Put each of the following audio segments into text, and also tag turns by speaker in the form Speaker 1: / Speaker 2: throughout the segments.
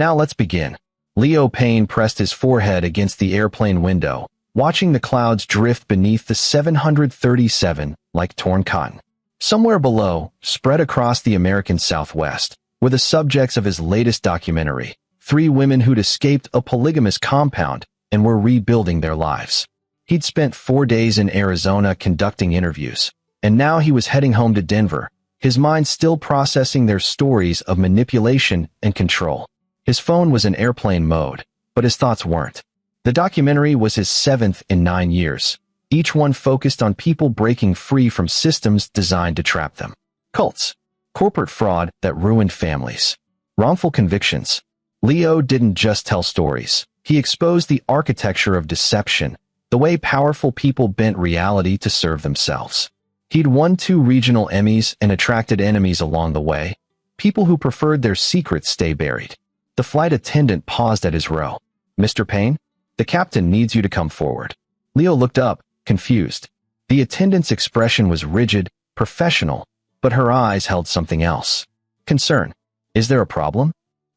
Speaker 1: Now let's begin. Leo Payne pressed his forehead against the airplane window, watching the clouds drift beneath the 737 like torn cotton. Somewhere below, spread across the American Southwest, were the subjects of his latest documentary, 3 women who'd escaped a polygamous compound and were rebuilding their lives. He'd spent 4 days in Arizona conducting interviews, and now he was heading home to Denver, his mind still processing their stories of manipulation and control. His phone was in airplane mode, but his thoughts weren't. The documentary was his 7th in 9 years, each one focused on people breaking free from systems designed to trap them. Cults, corporate fraud that ruined families, wrongful convictions. Leo didn't just tell stories. He exposed the architecture of deception, the way powerful people bent reality to serve themselves. He'd won 2 regional Emmys and attracted enemies along the way, people who preferred their secrets stay buried. The flight attendant paused at his row. "Mr. Payne, the captain needs you to come forward." Leo looked up, confused. The attendant's expression was rigid, professional, but her eyes held something else. Concern. "Is there a problem?"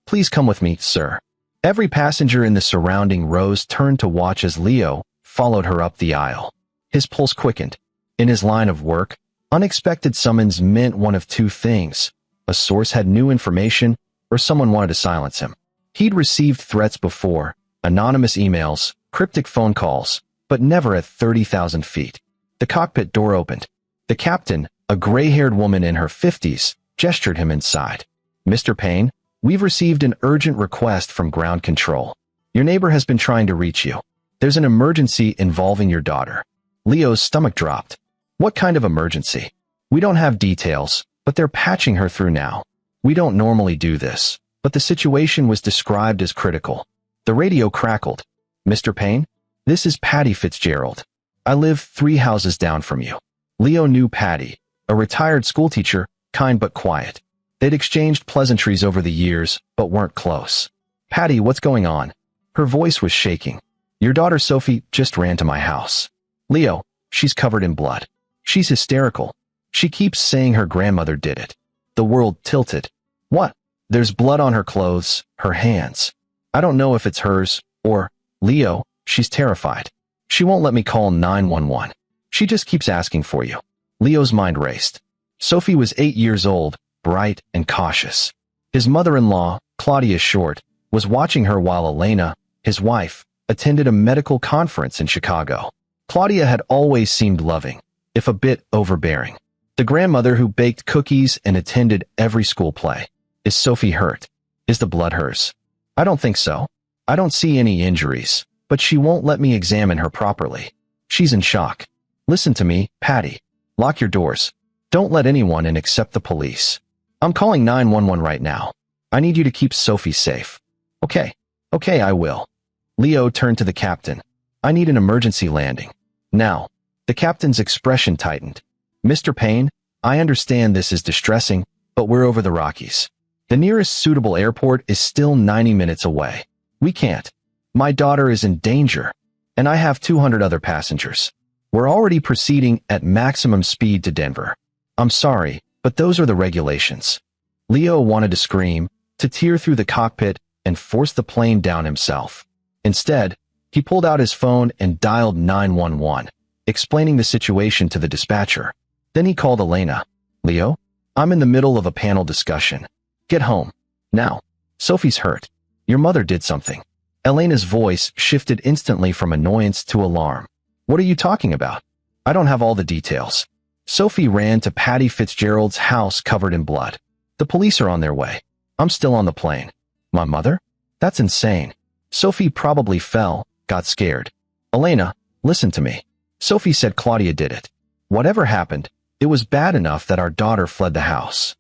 Speaker 1: "Please come with me, sir." Every passenger in the surrounding rows turned to watch as Leo followed her up the aisle. His pulse quickened. In his line of work, unexpected summons meant one of 2 things. A source had new information, or someone wanted to silence him. He'd received threats before, anonymous emails, cryptic phone calls, but never at 30,000 feet. The cockpit door opened. The captain, a gray-haired woman in her 50s, gestured him inside. "Mr. Payne, we've received an urgent request from ground control. Your neighbor has been trying to reach you. There's an emergency involving your daughter." Leo's stomach dropped. "What kind of emergency?" "We don't have details, but they're patching her through now. We don't normally do this, but the situation was described as critical." The radio crackled. "Mr. Payne, this is Patty Fitzgerald. I live 3 houses down from you." Leo knew Patty, a retired schoolteacher, kind but quiet. They'd exchanged pleasantries over the years, but weren't close. "Patty, what's going on?" Her voice was shaking. "Your daughter Sophie just ran to my house." "Leo, she's covered in blood. She's hysterical. She keeps saying her grandmother did it." The world tilted. "What?" "There's blood on her clothes, her hands. I don't know if it's hers, or..." "Leo, she's terrified. She won't let me call 911. She just keeps asking for you." Leo's mind raced. Sophie was 8 years old, bright and cautious. His mother-in-law, Claudia Short, was watching her while Elena, his wife, attended a medical conference in Chicago. Claudia had always seemed loving, if a bit overbearing. The grandmother who baked cookies and attended every school play. "Is Sophie hurt? Is the blood hers?" "I don't think so. I don't see any injuries, but she won't let me examine her properly. She's in shock." "Listen to me, Patty. Lock your doors. Don't let anyone in except the police. I'm calling 911 right now. I need you to keep Sophie safe." Okay, I will." Leo turned to the captain. "I need an emergency landing. Now." The captain's expression tightened. "Mr. Payne, I understand this is distressing, but we're over the Rockies. The nearest suitable airport is still 90 minutes away. We can't. My daughter is in danger, and I have 200 other passengers. We're already proceeding at maximum speed to Denver. I'm sorry, but those are the regulations." Leo wanted to scream, to tear through the cockpit and force the plane down himself. Instead, he pulled out his phone and dialed 911, explaining the situation to the dispatcher. Then he called Elena. "Leo, I'm in the middle of a panel discussion. Get home. Now. Sophie's hurt. Your mother did something." Elena's voice shifted instantly from annoyance to alarm. "What are you talking about?" "I don't have all the details. Sophie ran to Patty Fitzgerald's house covered in blood. The police are on their way. I'm still on the plane." "My mother? That's insane. Sophie probably fell, got scared." "Elena, listen to me. Sophie said Claudia did it. Whatever happened, it was bad enough that our daughter fled the house."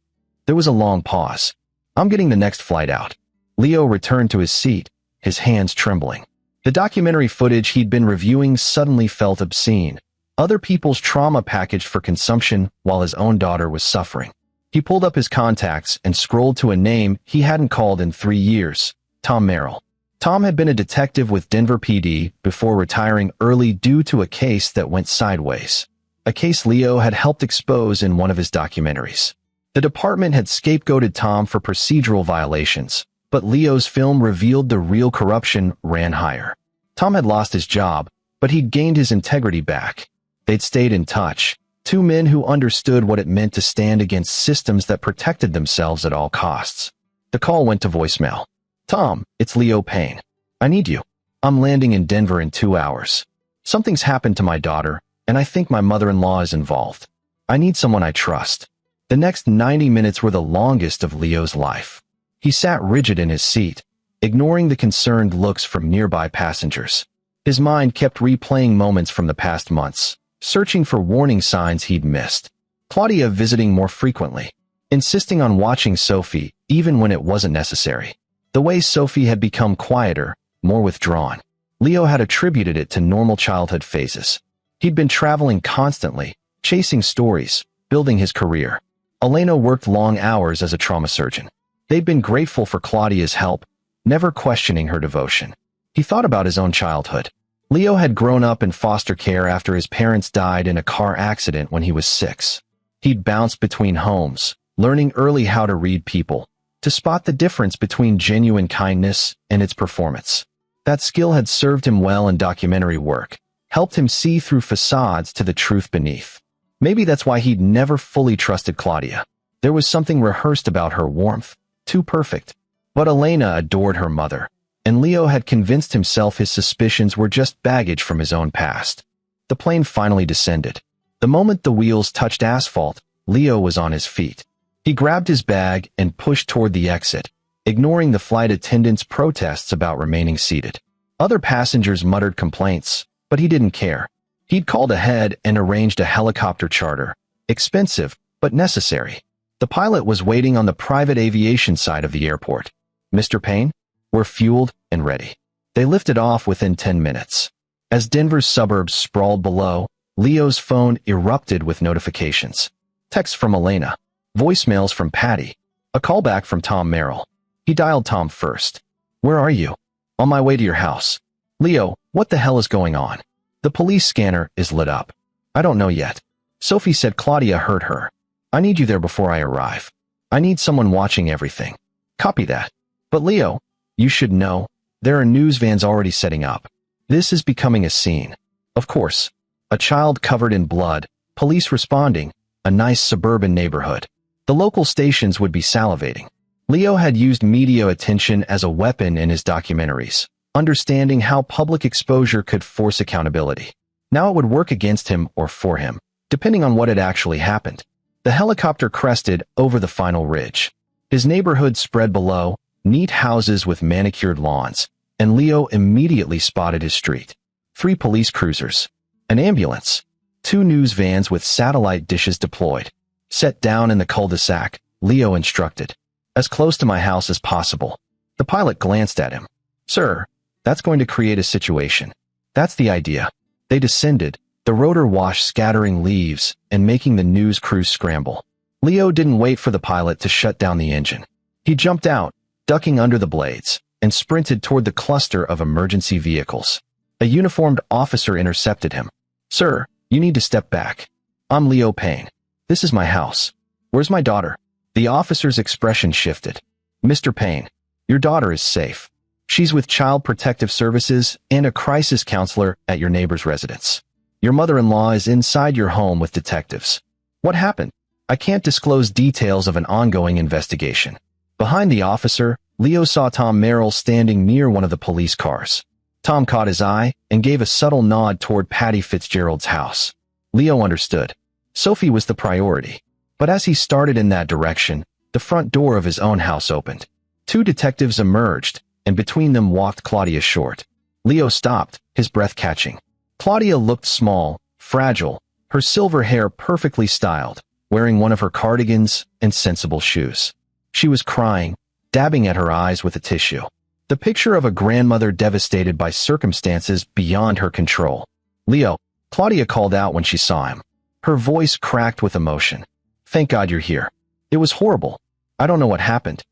Speaker 1: There was a long pause. "I'm getting the next flight out." Leo returned to his seat, his hands trembling. The documentary footage he'd been reviewing suddenly felt obscene. Other people's trauma packaged for consumption while his own daughter was suffering. He pulled up his contacts and scrolled to a name he hadn't called in 3 years, Tom Merrill. Tom had been a detective with Denver PD before retiring early due to a case that went sideways. A case Leo had helped expose in one of his documentaries. The department had scapegoated Tom for procedural violations, But Leo's film revealed the real corruption ran higher. Tom had lost his job, but he'd gained his integrity back. They'd stayed in touch, two men who understood what it meant to stand against systems that protected themselves at all costs. The call went to voicemail. "Tom, it's Leo Payne. I need you. I'm landing in Denver in 2 hours. Something's happened to my daughter, and I think my mother-in-law is involved. I need someone I trust." The next 90 minutes were the longest of Leo's life. He sat rigid in his seat, ignoring the concerned looks from nearby passengers. His mind kept replaying moments from the past months, searching for warning signs he'd missed. Claudia visiting more frequently, insisting on watching Sophie even when it wasn't necessary. The way Sophie had become quieter, more withdrawn. Leo had attributed it to normal childhood phases. He'd been traveling constantly, chasing stories, building his career. Elena worked long hours as a trauma surgeon. They'd been grateful for Claudia's help, never questioning her devotion. He thought about his own childhood. Leo had grown up in foster care after his parents died in a car accident when he was 6. He'd bounced between homes, learning early how to read people, to spot the difference between genuine kindness and its performance. That skill had served him well in documentary work, helped him see through facades to the truth beneath. Maybe that's why he'd never fully trusted Claudia. There was something rehearsed about her warmth, too perfect. But Elena adored her mother, and Leo had convinced himself his suspicions were just baggage from his own past. The plane finally descended. The moment the wheels touched asphalt, Leo was on his feet. He grabbed his bag and pushed toward the exit, ignoring the flight attendant's protests about remaining seated. Other passengers muttered complaints, but he didn't care. He'd called ahead and arranged a helicopter charter, expensive, but necessary. The pilot was waiting on the private aviation side of the airport. "Mr. Payne, we're fueled and ready." They lifted off within 10 minutes. As Denver's suburbs sprawled below, Leo's phone erupted with notifications. Texts from Elena, voicemails from Patty, a callback from Tom Merrill. He dialed Tom first. "Where are you?" "On my way to your house." "Leo, what the hell is going on?" "The police scanner is lit up." "I don't know yet. Sophie said Claudia hurt her. I need you there before I arrive. I need someone watching everything." "Copy that." "But Leo, you should know, there are news vans already setting up. This is becoming a scene." "Of course. A child covered in blood, police responding, a nice suburban neighborhood. The local stations would be salivating." Leo had used media attention as a weapon in his documentaries, understanding how public exposure could force accountability. Now it would work against him or for him, depending on what had actually happened. The helicopter crested over the final ridge. His neighborhood spread below, neat houses with manicured lawns, and Leo immediately spotted his street. 3 police cruisers, an ambulance, 2 news vans with satellite dishes deployed. "Set down in the cul-de-sac," Leo instructed. "As close to my house as possible." The pilot glanced at him. "Sir, that's going to create a situation." "That's the idea." They descended, the rotor wash scattering leaves and making the news crews scramble. Leo didn't wait for the pilot to shut down the engine. He jumped out, ducking under the blades, and sprinted toward the cluster of emergency vehicles. A uniformed officer intercepted him. "Sir, you need to step back. I'm Leo Payne. This is my house. Where's my daughter?" The officer's expression shifted. "Mr. Payne, your daughter is safe. She's with Child Protective Services and a crisis counselor at your neighbor's residence. Your mother-in-law is inside your home with detectives." "What happened?" "I can't disclose details of an ongoing investigation." Behind the officer, Leo saw Tom Merrill standing near one of the police cars. Tom caught his eye and gave a subtle nod toward Patty Fitzgerald's house. Leo understood. Sophie was the priority. But as he started in that direction, the front door of his own house opened. 2 detectives emerged, and between them walked Claudia Short. Leo stopped, his breath catching. Claudia looked small, fragile, her silver hair perfectly styled, wearing one of her cardigans and sensible shoes. She was crying, dabbing at her eyes with a tissue. The picture of a grandmother devastated by circumstances beyond her control. "Leo," Claudia called out when she saw him. Her voice cracked with emotion. "Thank God you're here. It was horrible. I don't know what happened.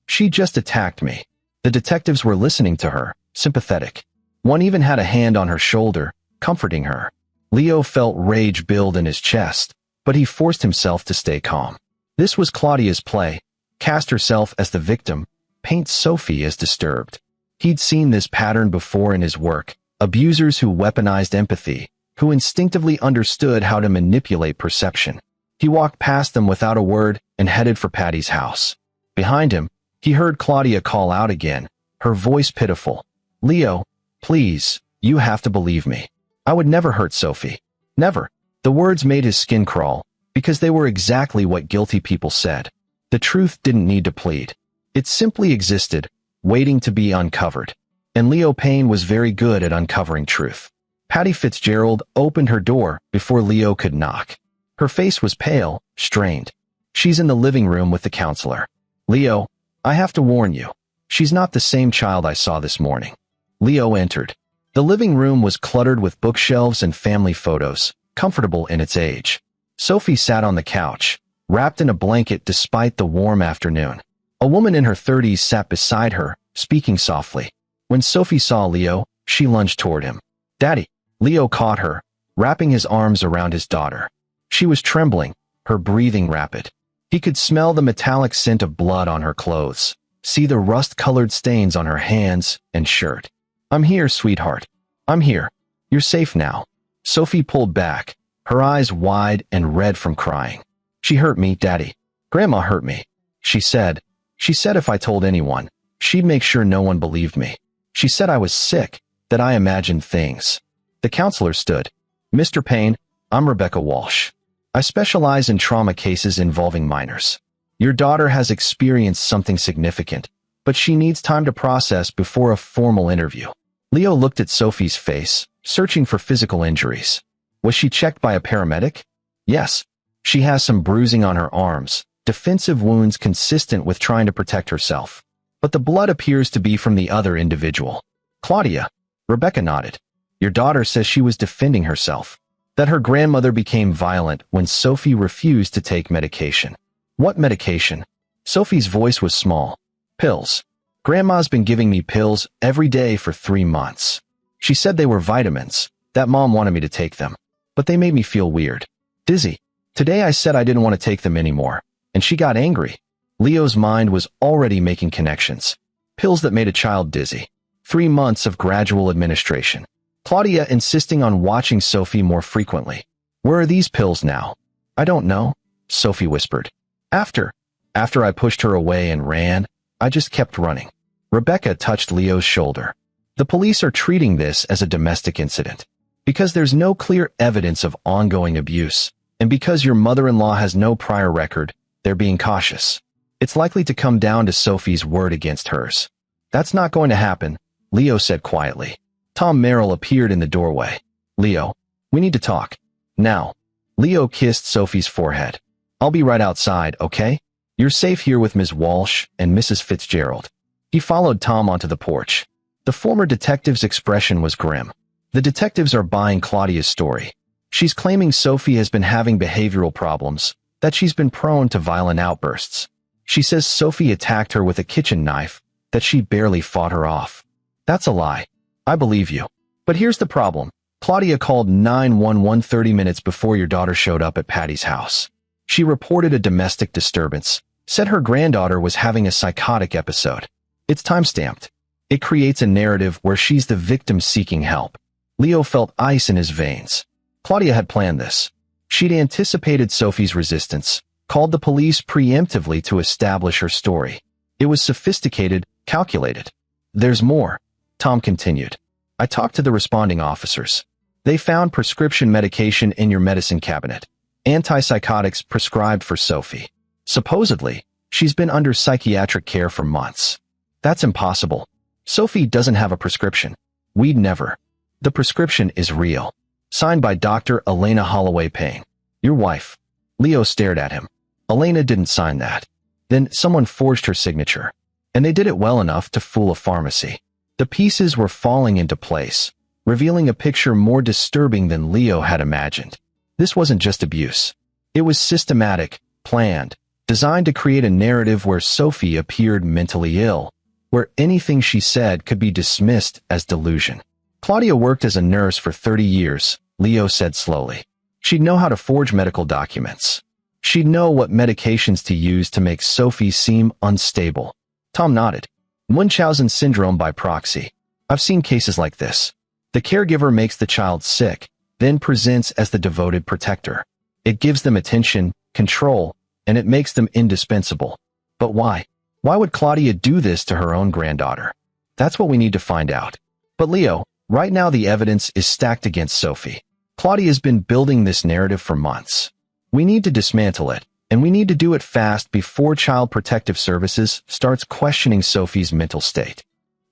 Speaker 1: She just attacked me." The detectives were listening to her, sympathetic. One even had a hand on her shoulder, comforting her. Leo felt rage build in his chest, but he forced himself to stay calm. This was Claudia's play, cast herself as the victim, paints Sophie as disturbed. He'd seen this pattern before in his work, abusers who weaponized empathy, who instinctively understood how to manipulate perception. He walked past them without a word and headed for Patty's house. Behind him, he heard Claudia call out again, her voice pitiful. "Leo, please, you have to believe me. I would never hurt Sophie. Never." The words made his skin crawl, because they were exactly what guilty people said. The truth didn't need to plead. It simply existed, waiting to be uncovered. And Leo Payne was very good at uncovering truth. Patty Fitzgerald opened her door before Leo could knock. Her face was pale, strained. "She's in the living room with the counselor. Leo, I have to warn you. She's not the same child I saw this morning." Leo entered. The living room was cluttered with bookshelves and family photos, comfortable in its age. Sophie sat on the couch, wrapped in a blanket despite the warm afternoon. A woman in her 30s sat beside her, speaking softly. When Sophie saw Leo, she lunged toward him. "Daddy." Leo caught her, wrapping his arms around his daughter. She was trembling, her breathing rapid. He could smell the metallic scent of blood on her clothes, see the rust-colored stains on her hands and shirt. "I'm here, sweetheart. I'm here. You're safe now." Sophie pulled back, her eyes wide and red from crying. "She hurt me, Daddy. Grandma hurt me," she said. "She said if I told anyone, she'd make sure no one believed me. She said I was sick, that I imagined things." The counselor stood. "Mr. Payne, I'm Rebecca Walsh. I specialize in trauma cases involving minors. Your daughter has experienced something significant, but she needs time to process before a formal interview." Leo looked at Sophie's face, searching for physical injuries. Was she checked by a paramedic? Yes. She has some bruising on her arms, defensive wounds consistent with trying to protect herself. But the blood appears to be from the other individual. "Claudia." Rebecca nodded. "Your daughter says she was defending herself. That her grandmother became violent when Sophie refused to take medication." "What medication?" Sophie's voice was small. "Pills. Grandma's been giving me pills every day for 3 months. She said they were vitamins, that Mom wanted me to take them. But they made me feel weird. Dizzy. Today I said I didn't want to take them anymore, and she got angry." Leo's mind was already making connections. Pills that made a child dizzy. 3 months of gradual administration. Claudia insisting on watching Sophie more frequently. "Where are these pills now?" "I don't know," Sophie whispered. After I pushed her away and ran, I just kept running." Rebecca touched Leo's shoulder. "The police are treating this as a domestic incident. Because there's no clear evidence of ongoing abuse, and because your mother-in-law has no prior record, they're being cautious. It's likely to come down to Sophie's word against hers." "That's not going to happen," Leo said quietly. Tom Merrill appeared in the doorway. "Leo, we need to talk. Now." Leo kissed Sophie's forehead. "I'll be right outside, okay? You're safe here with Ms. Walsh and Mrs. Fitzgerald." He followed Tom onto the porch. The former detective's expression was grim. The detectives are buying Claudia's story. She's claiming Sophie has been having behavioral problems, that she's been prone to violent outbursts. She says Sophie attacked her with a kitchen knife, that she barely fought her off. That's a lie. I believe you. But here's the problem. Claudia called 911 30 minutes before your daughter showed up at Patty's house. She reported a domestic disturbance, said her granddaughter was having a psychotic episode. It's time-stamped. It creates a narrative where she's the victim seeking help. Leo felt ice in his veins. Claudia had planned this. She'd anticipated Sophie's resistance, called the police preemptively to establish her story. It was sophisticated, calculated. "There's more," Tom continued. "I talked to the responding officers. They found prescription medication in your medicine cabinet. Antipsychotics prescribed for Sophie. Supposedly, she's been under psychiatric care for months." "That's impossible. Sophie doesn't have a prescription. We'd never." "The prescription is real. Signed by Dr. Elena Holloway Payne. Your wife." Leo stared at him. "Elena didn't sign that. Then someone forged her signature. And they did it well enough to fool a pharmacy." The pieces were falling into place, revealing a picture more disturbing than Leo had imagined. This wasn't just abuse. It was systematic, planned, designed to create a narrative where Sophie appeared mentally ill, where anything she said could be dismissed as delusion. "Claudia worked as a nurse for 30 years, Leo said slowly. She'd know how to forge medical documents. She'd know what medications to use to make Sophie seem unstable. Tom nodded. Munchausen syndrome by proxy. I've seen cases like this. The caregiver makes the child sick, then presents as the devoted protector. It gives them attention, control, and it makes them indispensable. But why? Why would Claudia do this to her own granddaughter? That's what we need to find out. But Leo, right now the evidence is stacked against Sophie. Claudia's been building this narrative for months. We need to dismantle it, and we need to do it fast before Child Protective Services starts questioning Sophie's mental state.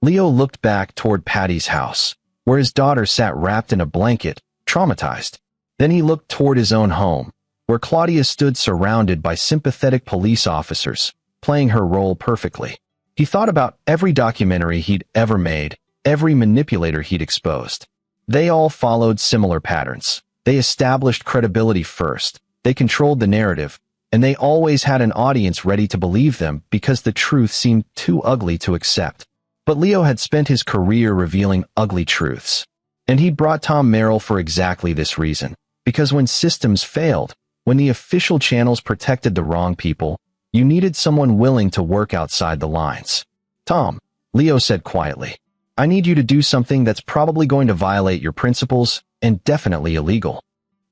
Speaker 1: Leo looked back toward Patty's house, where his daughter sat wrapped in a blanket, traumatized. Then he looked toward his own home, where Claudia stood surrounded by sympathetic police officers, playing her role perfectly. He thought about every documentary he'd ever made, every manipulator he'd exposed. They all followed similar patterns. They established credibility first, they controlled the narrative, and they always had an audience ready to believe them because the truth seemed too ugly to accept. But Leo had spent his career revealing ugly truths. And he brought Tom Merrill for exactly this reason. Because when systems failed, when the official channels protected the wrong people, you needed someone willing to work outside the lines. Tom, Leo said quietly, I need you to do something that's probably going to violate your principles and definitely illegal.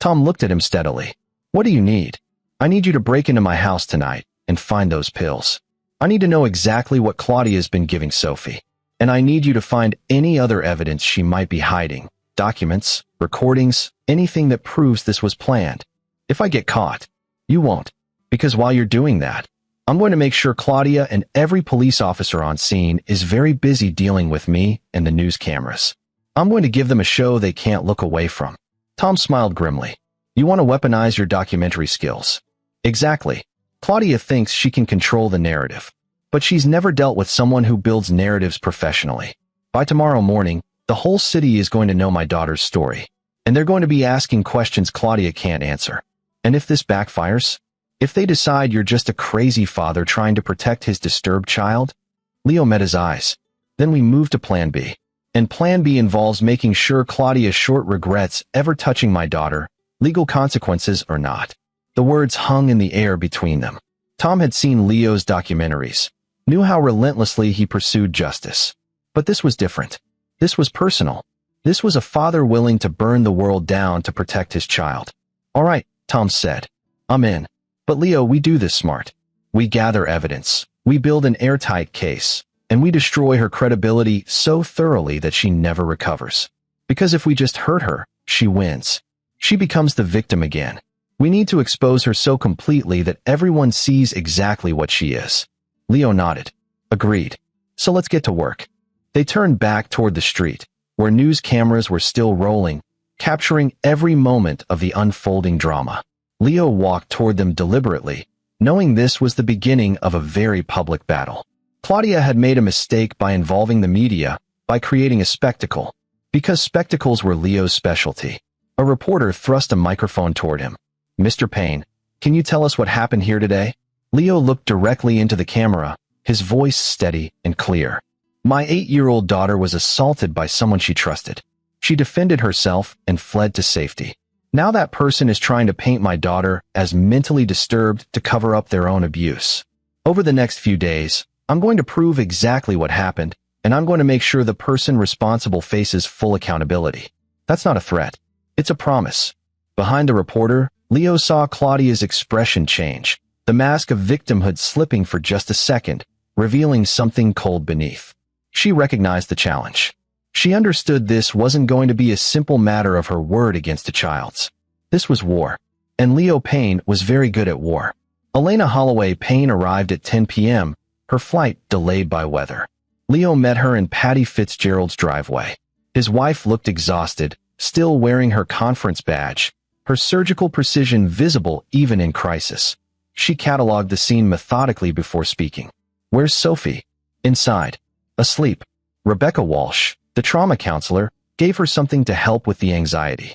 Speaker 1: Tom looked at him steadily. What do you need? I need you to break into my house tonight and find those pills. I need to know exactly what Claudia's been giving Sophie. And I need you to find any other evidence she might be hiding. Documents, recordings, anything that proves this was planned. If I get caught, you won't. Because while you're doing that, I'm going to make sure Claudia and every police officer on scene is very busy dealing with me and the news cameras. I'm going to give them a show they can't look away from. Tom smiled grimly. You want to weaponize your documentary skills. Exactly. Claudia thinks she can control the narrative. But she's never dealt with someone who builds narratives professionally. By tomorrow morning, the whole city is going to know my daughter's story. And they're going to be asking questions Claudia can't answer. And if this backfires, if they decide you're just a crazy father trying to protect his disturbed child, Leo met his eyes. Then we move to Plan B. And Plan B involves making sure Claudia short regrets ever touching my daughter, legal consequences or not. The words hung in the air between them. Tom had seen Leo's documentaries, knew how relentlessly he pursued justice. But this was different. This was personal. This was a father willing to burn the world down to protect his child. All right, Tom said. I'm in. But Leo, we do this smart. We gather evidence. We build an airtight case. And we destroy her credibility so thoroughly that she never recovers. Because if we just hurt her, she wins. She becomes the victim again. We need to expose her so completely that everyone sees exactly what she is. Leo nodded. Agreed. So let's get to work. They turned back toward the street, where news cameras were still rolling, capturing every moment of the unfolding drama. Leo walked toward them deliberately, knowing this was the beginning of a very public battle. Claudia had made a mistake by involving the media, by creating a spectacle, because spectacles were Leo's specialty. A reporter thrust a microphone toward him. Mr. Payne, can you tell us what happened here today? Leo looked directly into the camera, his voice steady and clear. My 8-year-old daughter was assaulted by someone she trusted. She defended herself and fled to safety. Now that person is trying to paint my daughter as mentally disturbed to cover up their own abuse. Over the next few days, I'm going to prove exactly what happened, and I'm going to make sure the person responsible faces full accountability. That's not a threat. It's a promise. Behind the reporter, Leo saw Claudia's expression change, the mask of victimhood slipping for just a second, revealing something cold beneath. She recognized the challenge. She understood this wasn't going to be a simple matter of her word against a child's. This was war. And Leo Payne was very good at war. Elena Holloway Payne arrived at 10 p.m., her flight delayed by weather. Leo met her in Patty Fitzgerald's driveway. His wife looked exhausted, still wearing her conference badge, her surgical precision visible even in crisis. She cataloged the scene methodically before speaking. Where's Sophie? Inside. Asleep. Rebecca Walsh, the trauma counselor, gave her something to help with the anxiety.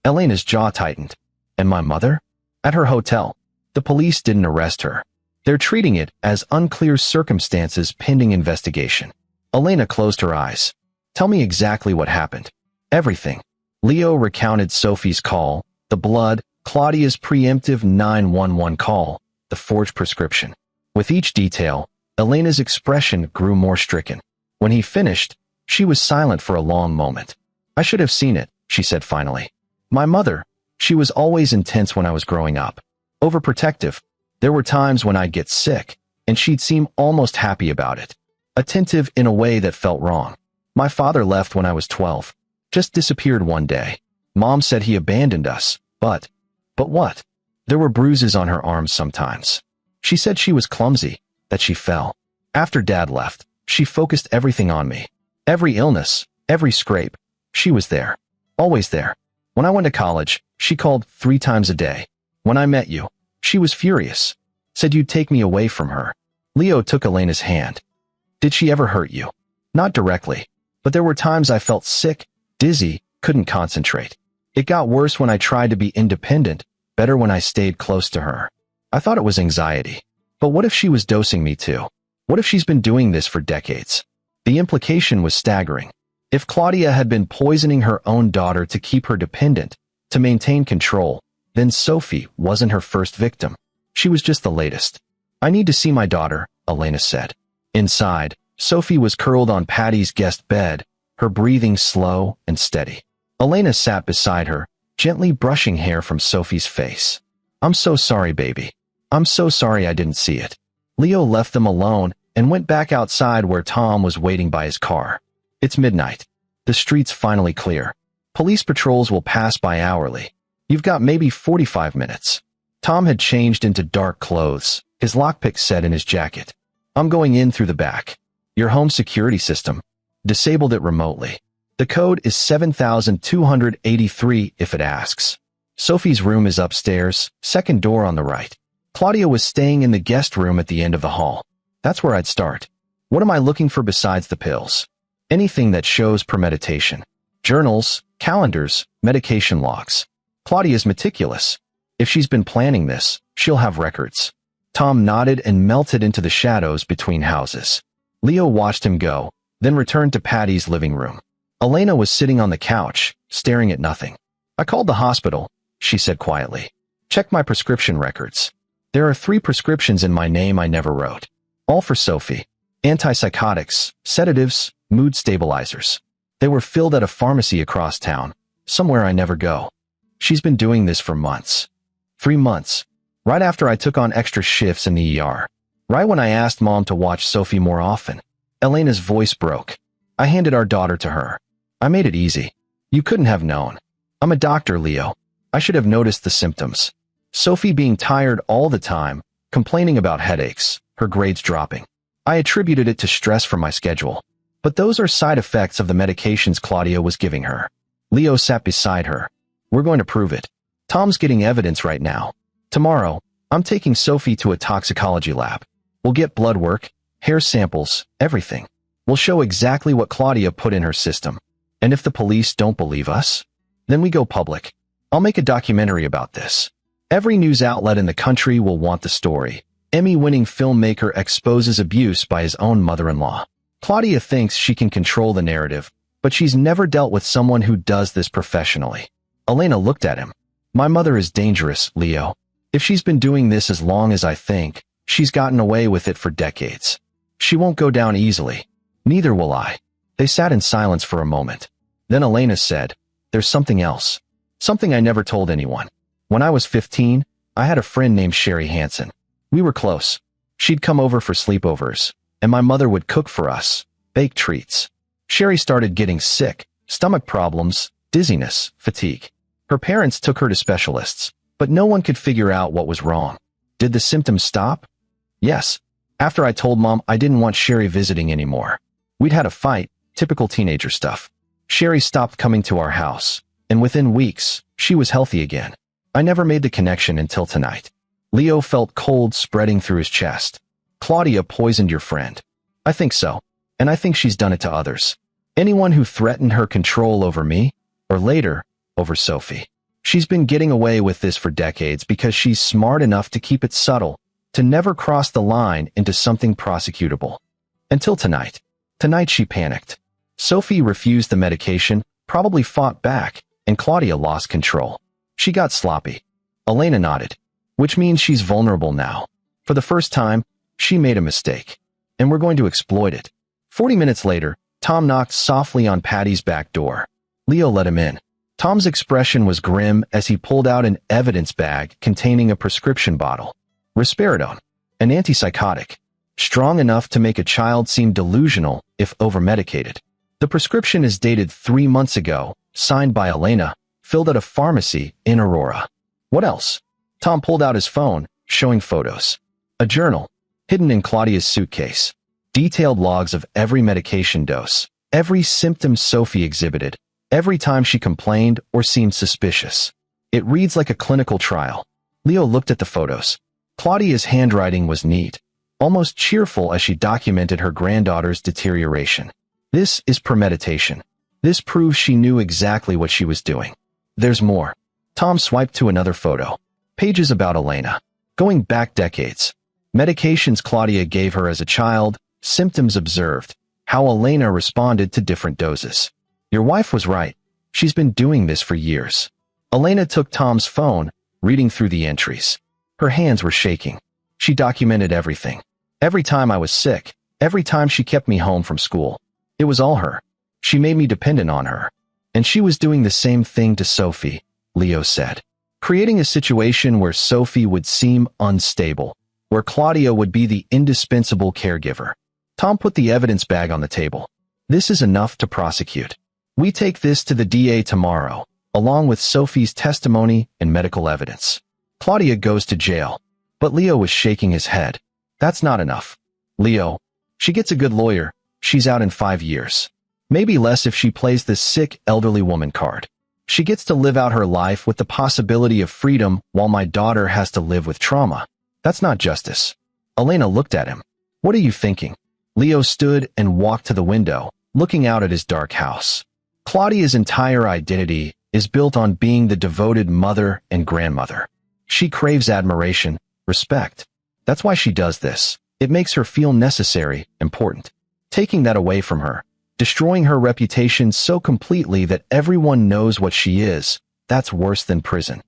Speaker 1: Elena's jaw tightened. And my mother? At her hotel. The police didn't arrest her. They're treating it as unclear circumstances pending investigation. Elena closed her eyes. Tell me exactly what happened. Everything. Leo recounted Sophie's call, the blood, Claudia's preemptive 911 call, the forged prescription. With each detail, Elena's expression grew more stricken. When he finished, she was silent for a long moment. I should have seen it, she said finally. My mother, she was always intense when I was growing up. Overprotective. There were times when I'd get sick, and she'd seem almost happy about it. Attentive in a way that felt wrong. My father left when I was 12. Just disappeared one day. Mom said he abandoned us, but what? There were bruises on her arms sometimes. She said she was clumsy, that she fell. After Dad left, she focused everything on me. Every illness, every scrape, she was there. Always there. When I went to college, she called 3 times a day. When I met you, she was furious. Said you'd take me away from her. Leo took Elena's hand. Did she ever hurt you? Not directly, but there were times I felt sick, dizzy, couldn't concentrate. It got worse when I tried to be independent, better when I stayed close to her. I thought it was anxiety. But what if she was dosing me too? What if she's been doing this for decades? The implication was staggering. If Claudia had been poisoning her own daughter to keep her dependent, to maintain control, then Sophie wasn't her first victim. She was just the latest. I need to see my daughter, Elena said. Inside, Sophie was curled on Patty's guest bed, her breathing slow and steady. Elena sat beside her, gently brushing hair from Sophie's face. I'm so sorry, baby. I'm so sorry I didn't see it. Leo left them alone and went back outside where Tom was waiting by his car. It's midnight. The street's finally clear. Police patrols will pass by hourly. You've got maybe 45 minutes. Tom had changed into dark clothes, his lockpick set in his jacket. I'm going in through the back. Your home security system. Disabled it remotely. The code is 7283 if it asks. Sophie's room is upstairs, second door on the right. Claudia was staying in the guest room at the end of the hall. That's where I'd start. What am I looking for besides the pills? Anything that shows premeditation. Journals, calendars, medication logs. Claudia's meticulous. If she's been planning this, she'll have records. Tom nodded and melted into the shadows between houses. Leo watched him go, then returned to Patty's living room. Elena was sitting on the couch, staring at nothing. I called the hospital, she said quietly. Check my prescription records. There are 3 prescriptions in my name I never wrote. All for Sophie. Antipsychotics, sedatives, mood stabilizers. They were filled at a pharmacy across town, somewhere I never go. She's been doing this for months. 3 months. Right after I took on extra shifts in the ER. Right when I asked Mom to watch Sophie more often. Elena's voice broke. I handed our daughter to her. I made it easy. You couldn't have known. I'm a doctor, Leo. I should have noticed the symptoms. Sophie being tired all the time, complaining about headaches, her grades dropping. I attributed it to stress from my schedule. But those are side effects of the medications Claudia was giving her. Leo sat beside her. We're going to prove it. Tom's getting evidence right now. Tomorrow, I'm taking Sophie to a toxicology lab. We'll get blood work, hair samples, everything. We'll show exactly what Claudia put in her system. And if the police don't believe us, then we go public. I'll make a documentary about this. Every news outlet in the country will want the story. Emmy-winning filmmaker exposes abuse by his own mother-in-law. Claudia thinks she can control the narrative, but she's never dealt with someone who does this professionally. Elena looked at him. My mother is dangerous, Leo. If she's been doing this as long as I think, she's gotten away with it for decades. She won't go down easily. Neither will I. They sat in silence for a moment. Then Elena said, there's something else. Something I never told anyone. When I was 15, I had a friend named Sherry Hansen. We were close. She'd come over for sleepovers, and my mother would cook for us, bake treats. Sherry started getting sick, stomach problems, dizziness, fatigue. Her parents took her to specialists, but no one could figure out what was wrong. Did the symptoms stop? Yes. After I told Mom I didn't want Sherry visiting anymore. We'd had a fight, typical teenager stuff. Sherry stopped coming to our house, and within weeks, she was healthy again. I never made the connection until tonight. Leo felt cold spreading through his chest. Claudia poisoned your friend. I think so, and I think she's done it to others. Anyone who threatened her control over me, or later, over Sophie. She's been getting away with this for decades because she's smart enough to keep it subtle, to never cross the line into something prosecutable. Until tonight. Tonight she panicked. Sophie refused the medication, probably fought back, and Claudia lost control. She got sloppy. Elena nodded. Which means she's vulnerable now. For the first time, she made a mistake. and we're going to exploit it. 40 minutes later, Tom knocked softly on Patty's back door. Leo let him in. Tom's expression was grim as he pulled out an evidence bag containing a prescription bottle. Risperidone, an antipsychotic, strong enough to make a child seem delusional if overmedicated. The prescription is dated 3 months ago, signed by Elena, filled at a pharmacy in Aurora. What else? Tom pulled out his phone, showing photos. A journal, hidden in Claudia's suitcase. Detailed logs of every medication dose, every symptom Sophie exhibited, every time she complained or seemed suspicious. It reads like a clinical trial. Leo looked at the photos. Claudia's handwriting was neat, almost cheerful as she documented her granddaughter's deterioration. This is premeditation. This proves she knew exactly what she was doing. There's more. Tom swiped to another photo. Pages about Elena. Going back decades. Medications Claudia gave her as a child, symptoms observed, how Elena responded to different doses. Your wife was right. She's been doing this for years. Elena took Tom's phone, reading through the entries. Her hands were shaking. She documented everything. Every time I was sick, every time she kept me home from school. It was all her. She made me dependent on her. And she was doing the same thing to Sophie, Leo said. Creating a situation where Sophie would seem unstable, where Claudia would be the indispensable caregiver. Tom put the evidence bag on the table. This is enough to prosecute. We take this to the DA tomorrow, along with Sophie's testimony and medical evidence. Claudia goes to jail. But Leo was shaking his head. That's not enough. Leo, she gets a good lawyer. She's out in 5 years. Maybe less if she plays the sick elderly woman card. She gets to live out her life with the possibility of freedom while my daughter has to live with trauma. That's not justice. Elena looked at him. What are you thinking? Leo stood and walked to the window, looking out at his dark house. Claudia's entire identity is built on being the devoted mother and grandmother. She craves admiration, respect. That's why she does this. It makes her feel necessary, important. Taking that away from her, destroying her reputation so completely that everyone knows what she is, that's worse than prison.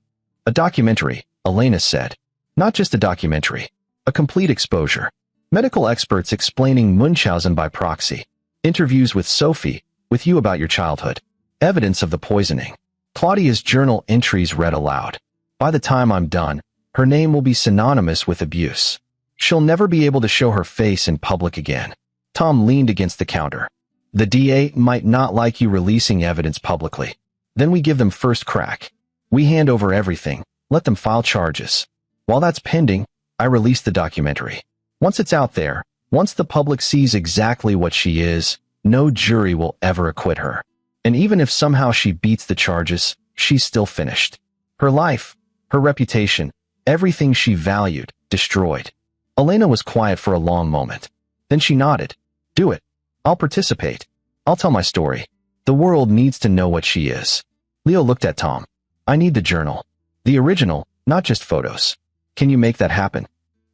Speaker 1: A documentary, Elena said. Not just a documentary. A complete exposure. Medical experts explaining Munchausen by proxy. Interviews with Sophie, with you about your childhood. Evidence of the poisoning. Claudia's journal entries read aloud. By the time I'm done, her name will be synonymous with abuse. She'll never be able to show her face in public again. Tom leaned against the counter. The DA might not like you releasing evidence publicly. Then we give them first crack. We hand over everything, let them file charges. While that's pending, I release the documentary. Once it's out there, once the public sees exactly what she is, no jury will ever acquit her. And even if somehow she beats the charges, she's still finished. Her life, her reputation, everything she valued, destroyed. Elena was quiet for a long moment. Then she nodded. Do it. I'll participate. I'll tell my story. The world needs to know what she is. Leo looked at Tom. I need the journal. The original, not just photos. Can you make that happen?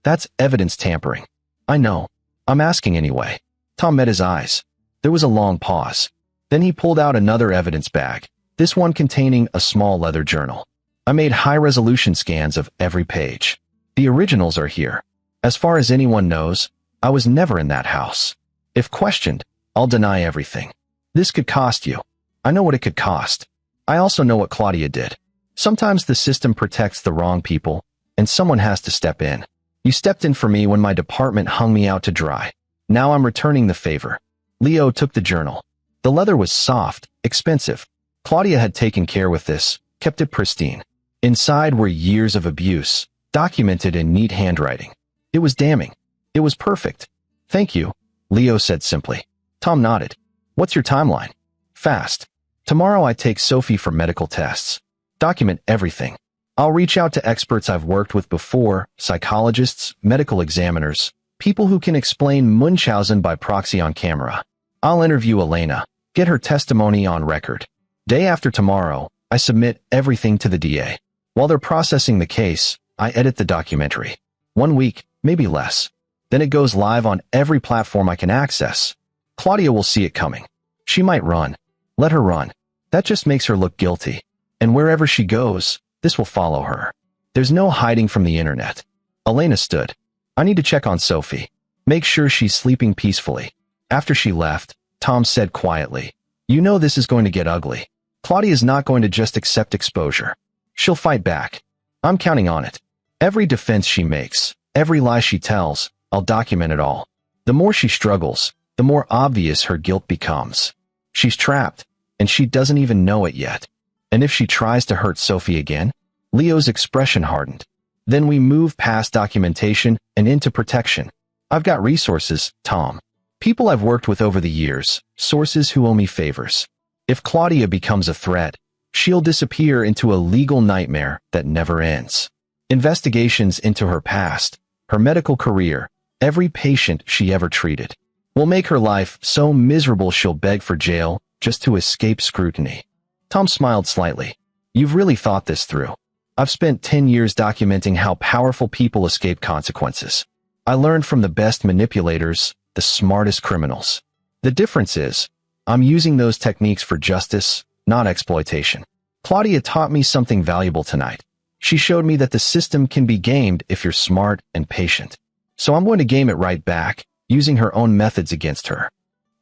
Speaker 1: That's evidence tampering. I know. I'm asking anyway. Tom met his eyes. There was a long pause. Then he pulled out another evidence bag, this one containing a small leather journal. I made high-resolution scans of every page. The originals are here. As far as anyone knows, I was never in that house. If questioned, I'll deny everything. This could cost you. I know what it could cost. I also know what Claudia did. Sometimes the system protects the wrong people, and someone has to step in. You stepped in for me when my department hung me out to dry. Now I'm returning the favor. Leo took the journal. The leather was soft, expensive. Claudia had taken care with this, kept it pristine. Inside were years of abuse, documented in neat handwriting. It was damning. It was perfect. Thank you, Leo said simply. Tom nodded. What's your timeline? Fast. Tomorrow I take Sophie for medical tests. Document everything. I'll reach out to experts I've worked with before, psychologists, medical examiners, people who can explain Munchausen by proxy on camera. I'll interview Elena, get her testimony on record. Day after tomorrow, I submit everything to the DA. While they're processing the case, I edit the documentary. 1 week, maybe less. Then it goes live on every platform I can access. Claudia will see it coming. She might run. Let her run. That just makes her look guilty. And wherever she goes, this will follow her. There's no hiding from the internet. Elena stood. I need to check on Sophie. Make sure she's sleeping peacefully. After she left, Tom said quietly, "You know this is going to get ugly. Claudia's not going to just accept exposure. She'll fight back. I'm counting on it. Every defense she makes, every lie she tells, I'll document it all. The more she struggles, the more obvious her guilt becomes. She's trapped, and she doesn't even know it yet. And if she tries to hurt Sophie again?" Leo's expression hardened. "Then we move past documentation and into protection. I've got resources, Tom. People I've worked with over the years, sources who owe me favors. If Claudia becomes a threat, she'll disappear into a legal nightmare that never ends. Investigations into her past, her medical career, every patient she ever treated, will make her life so miserable she'll beg for jail just to escape scrutiny." Tom smiled slightly. "You've really thought this through. I've spent 10 years documenting how powerful people escape consequences. I learned from the best manipulators, the smartest criminals. The difference is, I'm using those techniques for justice, not exploitation. Claudia taught me something valuable tonight. She showed me that the system can be gamed if you're smart and patient. So I'm going to game it right back, using her own methods against her."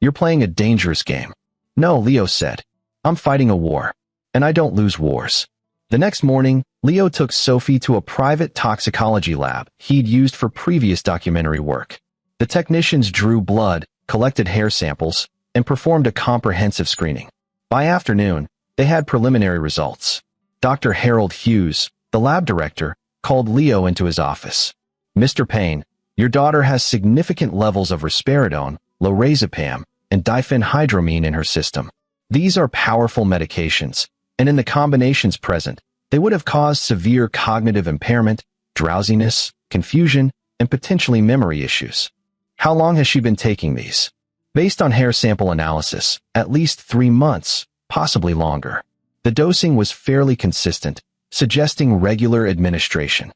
Speaker 1: "You're playing a dangerous game." "No," Leo said. "I'm fighting a war, and I don't lose wars." The next morning, Leo took Sophie to a private toxicology lab he'd used for previous documentary work. The technicians drew blood, collected hair samples, and performed a comprehensive screening. By afternoon, they had preliminary results. Dr. Harold Hughes, the lab director, called Leo into his office. "Mr. Payne, your daughter has significant levels of risperidone, lorazepam, and diphenhydramine in her system. These are powerful medications, and in the combinations present, they would have caused severe cognitive impairment, drowsiness, confusion, and potentially memory issues." "How long has she been taking these?" "Based on hair sample analysis, at least 3 months, possibly longer. The dosing was fairly consistent, suggesting regular administration."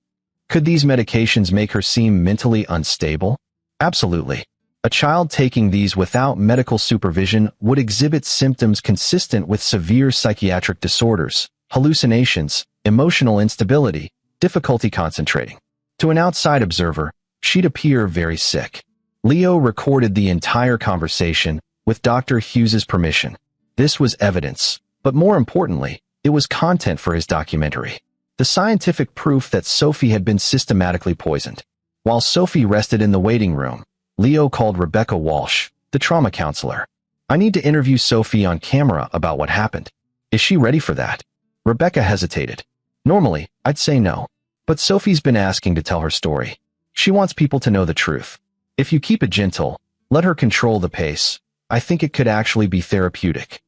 Speaker 1: "Could these medications make her seem mentally unstable?" "Absolutely. A child taking these without medical supervision would exhibit symptoms consistent with severe psychiatric disorders, hallucinations, emotional instability, difficulty concentrating. To an outside observer, she'd appear very sick." Leo recorded the entire conversation with Dr. Hughes's permission. This was evidence, but more importantly, it was content for his documentary. The scientific proof that Sophie had been systematically poisoned. While Sophie rested in the waiting room, Leo called Rebecca Walsh, the trauma counselor. "I need to interview Sophie on camera about what happened. Is she ready for that?" Rebecca hesitated. "Normally, I'd say no. But Sophie's been asking to tell her story. She wants people to know the truth. If you keep it gentle, let her control the pace, I think it could actually be therapeutic."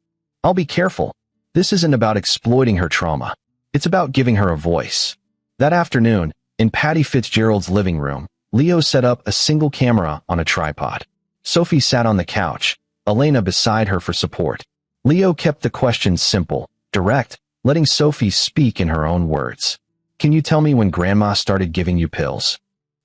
Speaker 1: "I'll be careful. This isn't about exploiting her trauma. It's about giving her a voice." That afternoon, in Patty Fitzgerald's living room, Leo set up a single camera on a tripod. Sophie sat on the couch, Elena beside her for support. Leo kept the questions simple, direct, letting Sophie speak in her own words. "Can you tell me when Grandma started giving you pills?"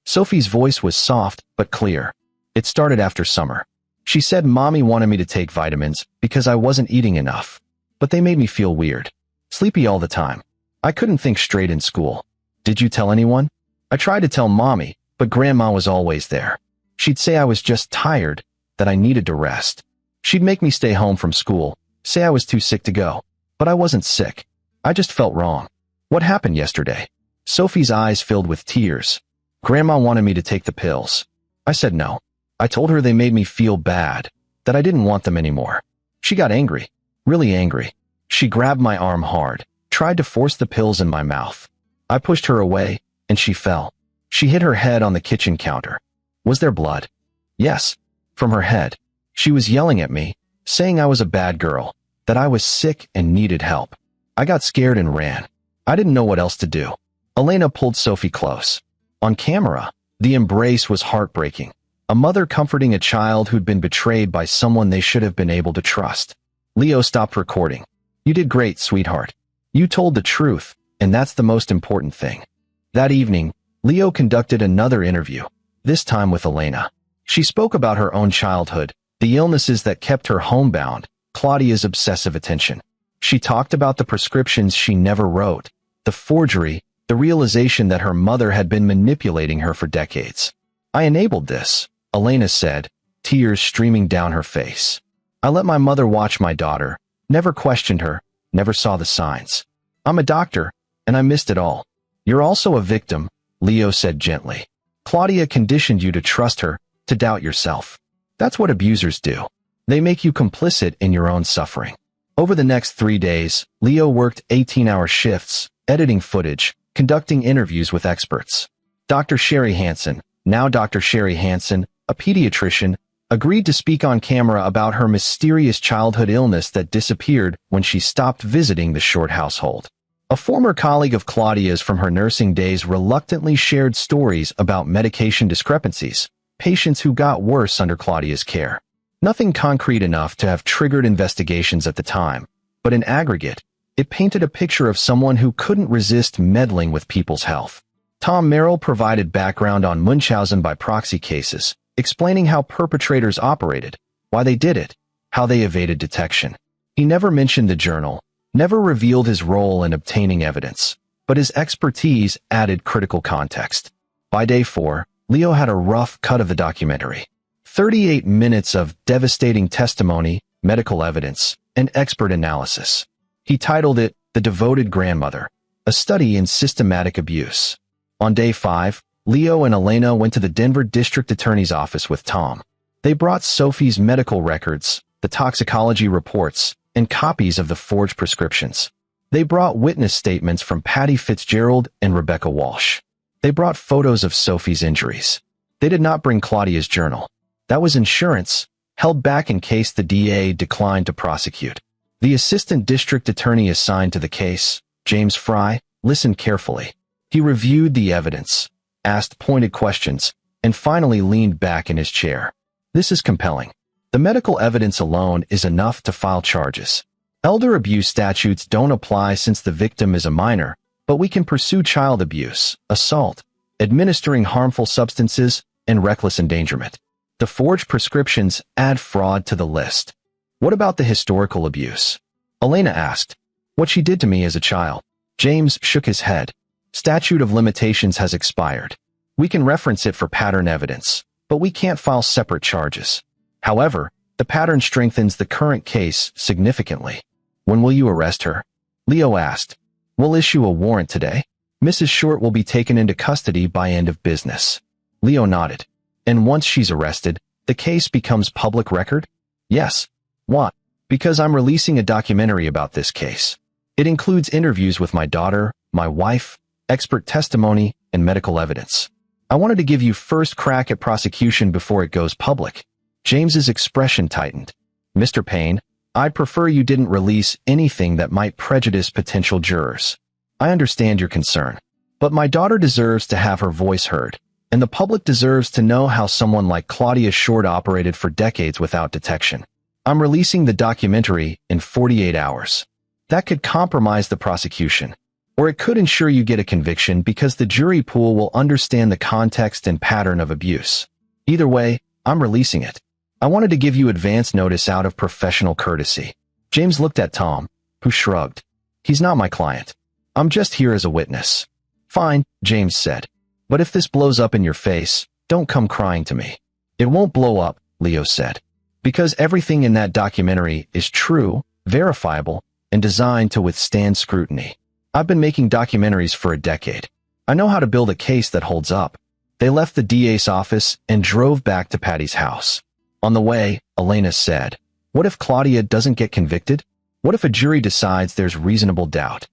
Speaker 1: Sophie's voice was soft but clear. "It started after summer. She said Mommy wanted me to take vitamins because I wasn't eating enough. But they made me feel weird. Sleepy all the time. I couldn't think straight in school. Did you tell anyone?" "I tried to tell Mommy, but Grandma was always there. She'd say I was just tired, that I needed to rest. She'd make me stay home from school, say I was too sick to go. But I wasn't sick. I just felt wrong." "What happened yesterday?" Sophie's eyes filled with tears. "Grandma wanted me to take the pills. I said no. I told her they made me feel bad, that I didn't want them anymore. She got angry, really angry. She grabbed my arm hard, tried to force the pills in my mouth. I pushed her away, and she fell. She hit her head on the kitchen counter. Was there blood?" "Yes, from her head. She was yelling at me, saying I was a bad girl, that I was sick and needed help. I got scared and ran. I didn't know what else to do." Elena pulled Sophie close. On camera, the embrace was heartbreaking. A mother comforting a child who'd been betrayed by someone they should have been able to trust. Leo stopped recording. "You did great, sweetheart. You told the truth, and that's the most important thing." That evening, Leo conducted another interview, this time with Elena. She spoke about her own childhood, the illnesses that kept her homebound, Claudia's obsessive attention. She talked about the prescriptions she never wrote, the forgery, the realization that her mother had been manipulating her for decades. "I enabled this," Elena said, tears streaming down her face. I let my mother watch my daughter, never questioned her, never saw the signs. I'm a doctor, and I missed it all. You're also a victim, Leo said gently. Claudia conditioned you to trust her, to doubt yourself. That's what abusers do. They make you complicit in your own suffering. Over the next 3 days, Leo worked 18-hour shifts, editing footage, conducting interviews with experts. Dr. Sherry Hansen, now Dr. Sherry Hansen, a pediatrician, agreed to speak on camera about her mysterious childhood illness that disappeared when she stopped visiting the Short household. A former colleague of Claudia's from her nursing days reluctantly shared stories about medication discrepancies, patients who got worse under Claudia's care. Nothing concrete enough to have triggered investigations at the time, but in aggregate, it painted a picture of someone who couldn't resist meddling with people's health. Tom Merrill provided background on Munchausen by proxy cases, explaining how perpetrators operated, why they did it, how they evaded detection. He never mentioned the journal, never revealed his role in obtaining evidence, but his expertise added critical context. By day 4, Leo had a rough cut of the documentary. 38 minutes of devastating testimony, medical evidence, and expert analysis. He titled it The Devoted Grandmother, a study in systematic abuse. On day 5, Leo and Elena went to the Denver District Attorney's office with Tom. They brought Sophie's medical records, the toxicology reports, and copies of the forged prescriptions. They brought witness statements from Patty Fitzgerald and Rebecca Walsh. They brought photos of Sophie's injuries. They did not bring Claudia's journal. That was insurance, held back in case the DA declined to prosecute. The assistant district attorney assigned to the case, James Fry, listened carefully. He reviewed the evidence, asked pointed questions, and finally leaned back in his chair. This is compelling. The medical evidence alone is enough to file charges. Elder abuse statutes don't apply since the victim is a minor, but we can pursue child abuse, assault, administering harmful substances, and reckless endangerment. The forged prescriptions add fraud to the list. What about the historical abuse? Elena asked. What she did to me as a child. James shook his head. Statute of limitations has expired. We can reference it for pattern evidence, but we can't file separate charges. However, the pattern strengthens the current case significantly. When will you arrest her? Leo asked. We'll issue a warrant today. Mrs. Short will be taken into custody by end of business. Leo nodded. And once she's arrested, the case becomes public record? Yes. Why? Because I'm releasing a documentary about this case. It includes interviews with my daughter, my wife, expert testimony, and medical evidence. I wanted to give you first crack at prosecution before it goes public. James's expression tightened. Mr. Payne, I'd prefer you didn't release anything that might prejudice potential jurors. I understand your concern, but my daughter deserves to have her voice heard, and the public deserves to know how someone like Claudia Short operated for decades without detection. I'm releasing the documentary in 48 hours. That could compromise the prosecution, or it could ensure you get a conviction because the jury pool will understand the context and pattern of abuse. Either way, I'm releasing it. I wanted to give you advance notice out of professional courtesy. James looked at Tom, who shrugged. He's not my client. I'm just here as a witness. Fine, James said. But if this blows up in your face, don't come crying to me. It won't blow up, Leo said. Because everything in that documentary is true, verifiable, and designed to withstand scrutiny. I've been making documentaries for a decade. I know how to build a case that holds up. They left the DA's office and drove back to Patty's house. On the way, Elena said, what if Claudia doesn't get convicted? What if a jury decides there's reasonable doubt?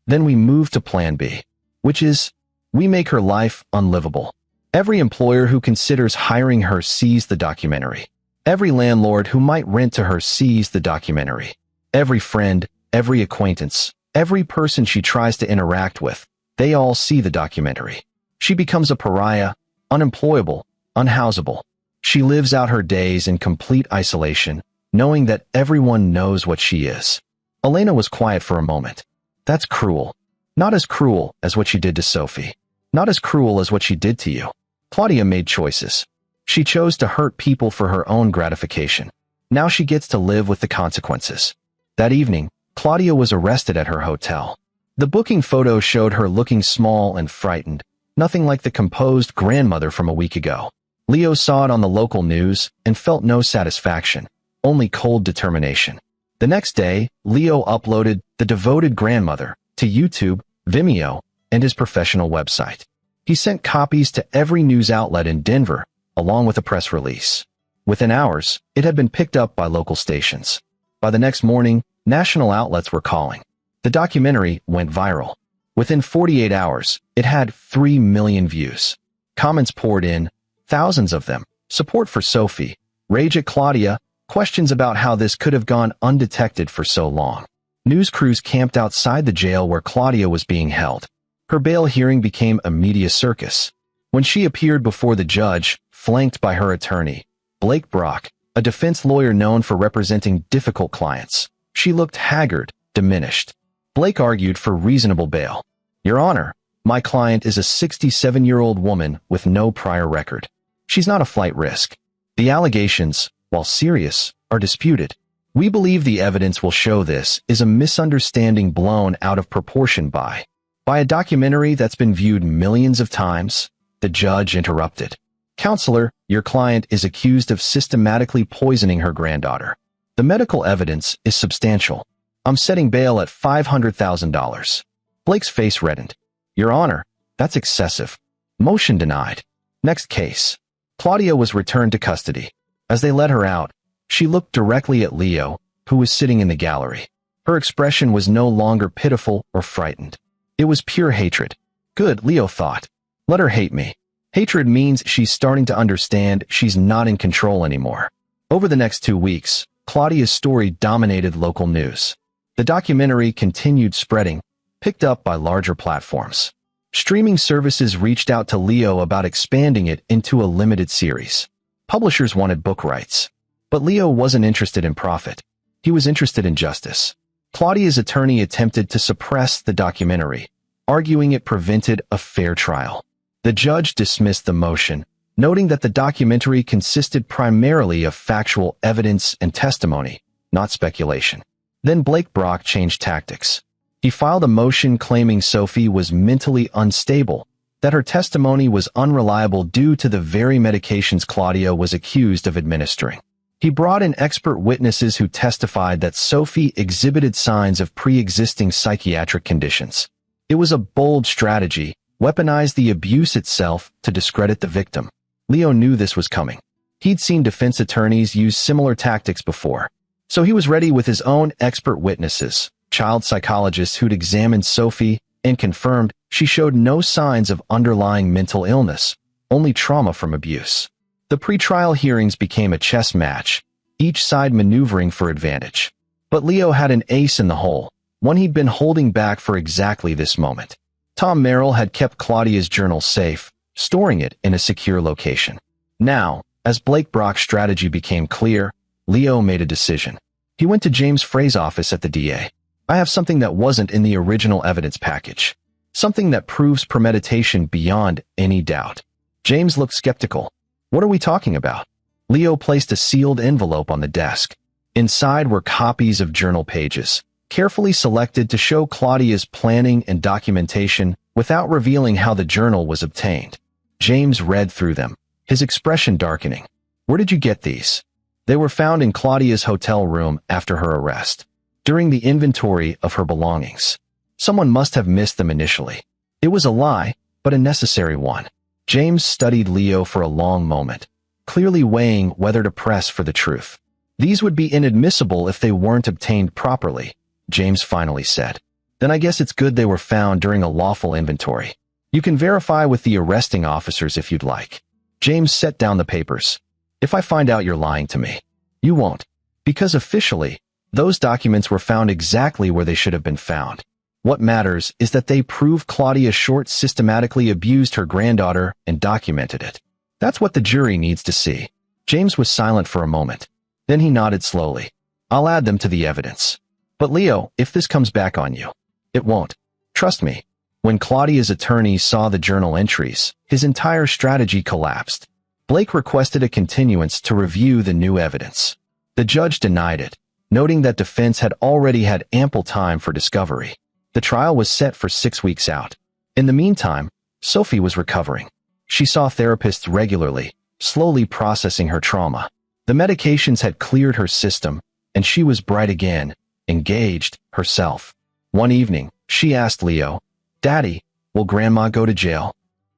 Speaker 1: Then we move to plan B, which is, we make her life unlivable. Every employer who considers hiring her sees the documentary. Every landlord who might rent to her sees the documentary. Every friend, every acquaintance, every person she tries to interact with, they all see the documentary. She becomes a pariah, unemployable, unhousable. She lives out her days in complete isolation, knowing that everyone knows what she is. Elena was quiet for a moment. That's cruel. Not as cruel as what she did to Sophie. Not as cruel as what she did to you. Claudia made choices. She chose to hurt people for her own gratification. Now she gets to live with the consequences. That evening, Claudia was arrested at her hotel. The booking photo showed her looking small and frightened, nothing like the composed grandmother from a week ago. Leo saw it on the local news and felt no satisfaction, only cold determination. The next day, Leo uploaded The Devoted Grandmother to YouTube, Vimeo, and his professional website. He sent copies to every news outlet in Denver, along with a press release. Within hours, it had been picked up by local stations. By the next morning, national outlets were calling. The documentary went viral. Within 48 hours, it had 3 million views. Comments poured in, thousands of them. Support for Sophie, rage at Claudia, questions about how this could have gone undetected for so long. News crews camped outside the jail where Claudia was being held. Her bail hearing became a media circus. When she appeared before the judge, flanked by her attorney, Bl00d, a defense lawyer known for representing difficult clients, she looked haggard, diminished. Blake argued for reasonable bail. "Your Honor, my client is a 67-year-old woman with no prior record. She's not a flight risk. The allegations, while serious, are disputed. We believe the evidence will show this is a misunderstanding blown out of proportion by a documentary that's been viewed millions of times." The judge interrupted. "Counselor, your client is accused of systematically poisoning her granddaughter. The medical evidence is substantial. I'm setting bail at $500,000. Blake's face reddened. "Your Honor, that's excessive." Motion denied. Next case. Claudia was returned to custody. As they let her out, she looked directly at Leo, who was sitting in the gallery. Her expression was no longer pitiful or frightened. It was pure hatred. Good, Leo thought. Let her hate me. Hatred means she's starting to understand she's not in control anymore. Over the next 2 weeks, Claudia's story dominated local news. The documentary continued spreading, picked up by larger platforms. Streaming services reached out to Leo about expanding it into a limited series. Publishers wanted book rights. But Leo wasn't interested in profit. He was interested in justice. Claudia's attorney attempted to suppress the documentary, arguing it prevented a fair trial. The judge dismissed the motion, noting that the documentary consisted primarily of factual evidence and testimony, not speculation. Then Bl00d changed tactics. He filed a motion claiming Sophie was mentally unstable, that her testimony was unreliable due to the very medications Claudia was accused of administering. He brought in expert witnesses who testified that Sophie exhibited signs of pre-existing psychiatric conditions. It was a bold strategy, weaponized the abuse itself to discredit the victim. Leo knew this was coming. He'd seen defense attorneys use similar tactics before. So he was ready with his own expert witnesses, child psychologists who'd examined Sophie and confirmed she showed no signs of underlying mental illness, only trauma from abuse. The pretrial hearings became a chess match, each side maneuvering for advantage. But Leo had an ace in the hole, one he'd been holding back for exactly this moment. Tom Merrill had kept Claudia's journal safe, storing it in a secure location. Now, as Bl00d's strategy became clear, Leo made a decision. He went to James Frey's office at the DA. "I have something that wasn't in the original evidence package. Something that proves premeditation beyond any doubt." James looked skeptical. "What are we talking about?" Leo placed a sealed envelope on the desk. Inside were copies of journal pages, carefully selected to show Claudia's planning and documentation without revealing how the journal was obtained. James read through them, his expression darkening. "Where did you get these?" "They were found in Claudia's hotel room after her arrest, during the inventory of her belongings. Someone must have missed them initially." It was a lie, but a necessary one. James studied Leo for a long moment, clearly weighing whether to press for the truth. "These would be inadmissible if they weren't obtained properly," James finally said. "Then I guess it's good they were found during a lawful inventory. You can verify with the arresting officers if you'd like." James set down the papers. "If I find out you're lying to me." "You won't. Because officially, those documents were found exactly where they should have been found. What matters is that they prove Claudia Short systematically abused her granddaughter and documented it. That's what the jury needs to see." James was silent for a moment. Then he nodded slowly. "I'll add them to the evidence. But Leo, if this comes back on you." "It won't. Trust me." When Claudia's attorney saw the journal entries, his entire strategy collapsed. Blake requested a continuance to review the new evidence. The judge denied it, noting that defense had already had ample time for discovery. The trial was set for 6 weeks out. In the meantime, Sophie was recovering. She saw therapists regularly, slowly processing her trauma. The medications had cleared her system, and she was bright again, engaged, herself. One evening, she asked Leo, "Daddy, will Grandma go to jail?"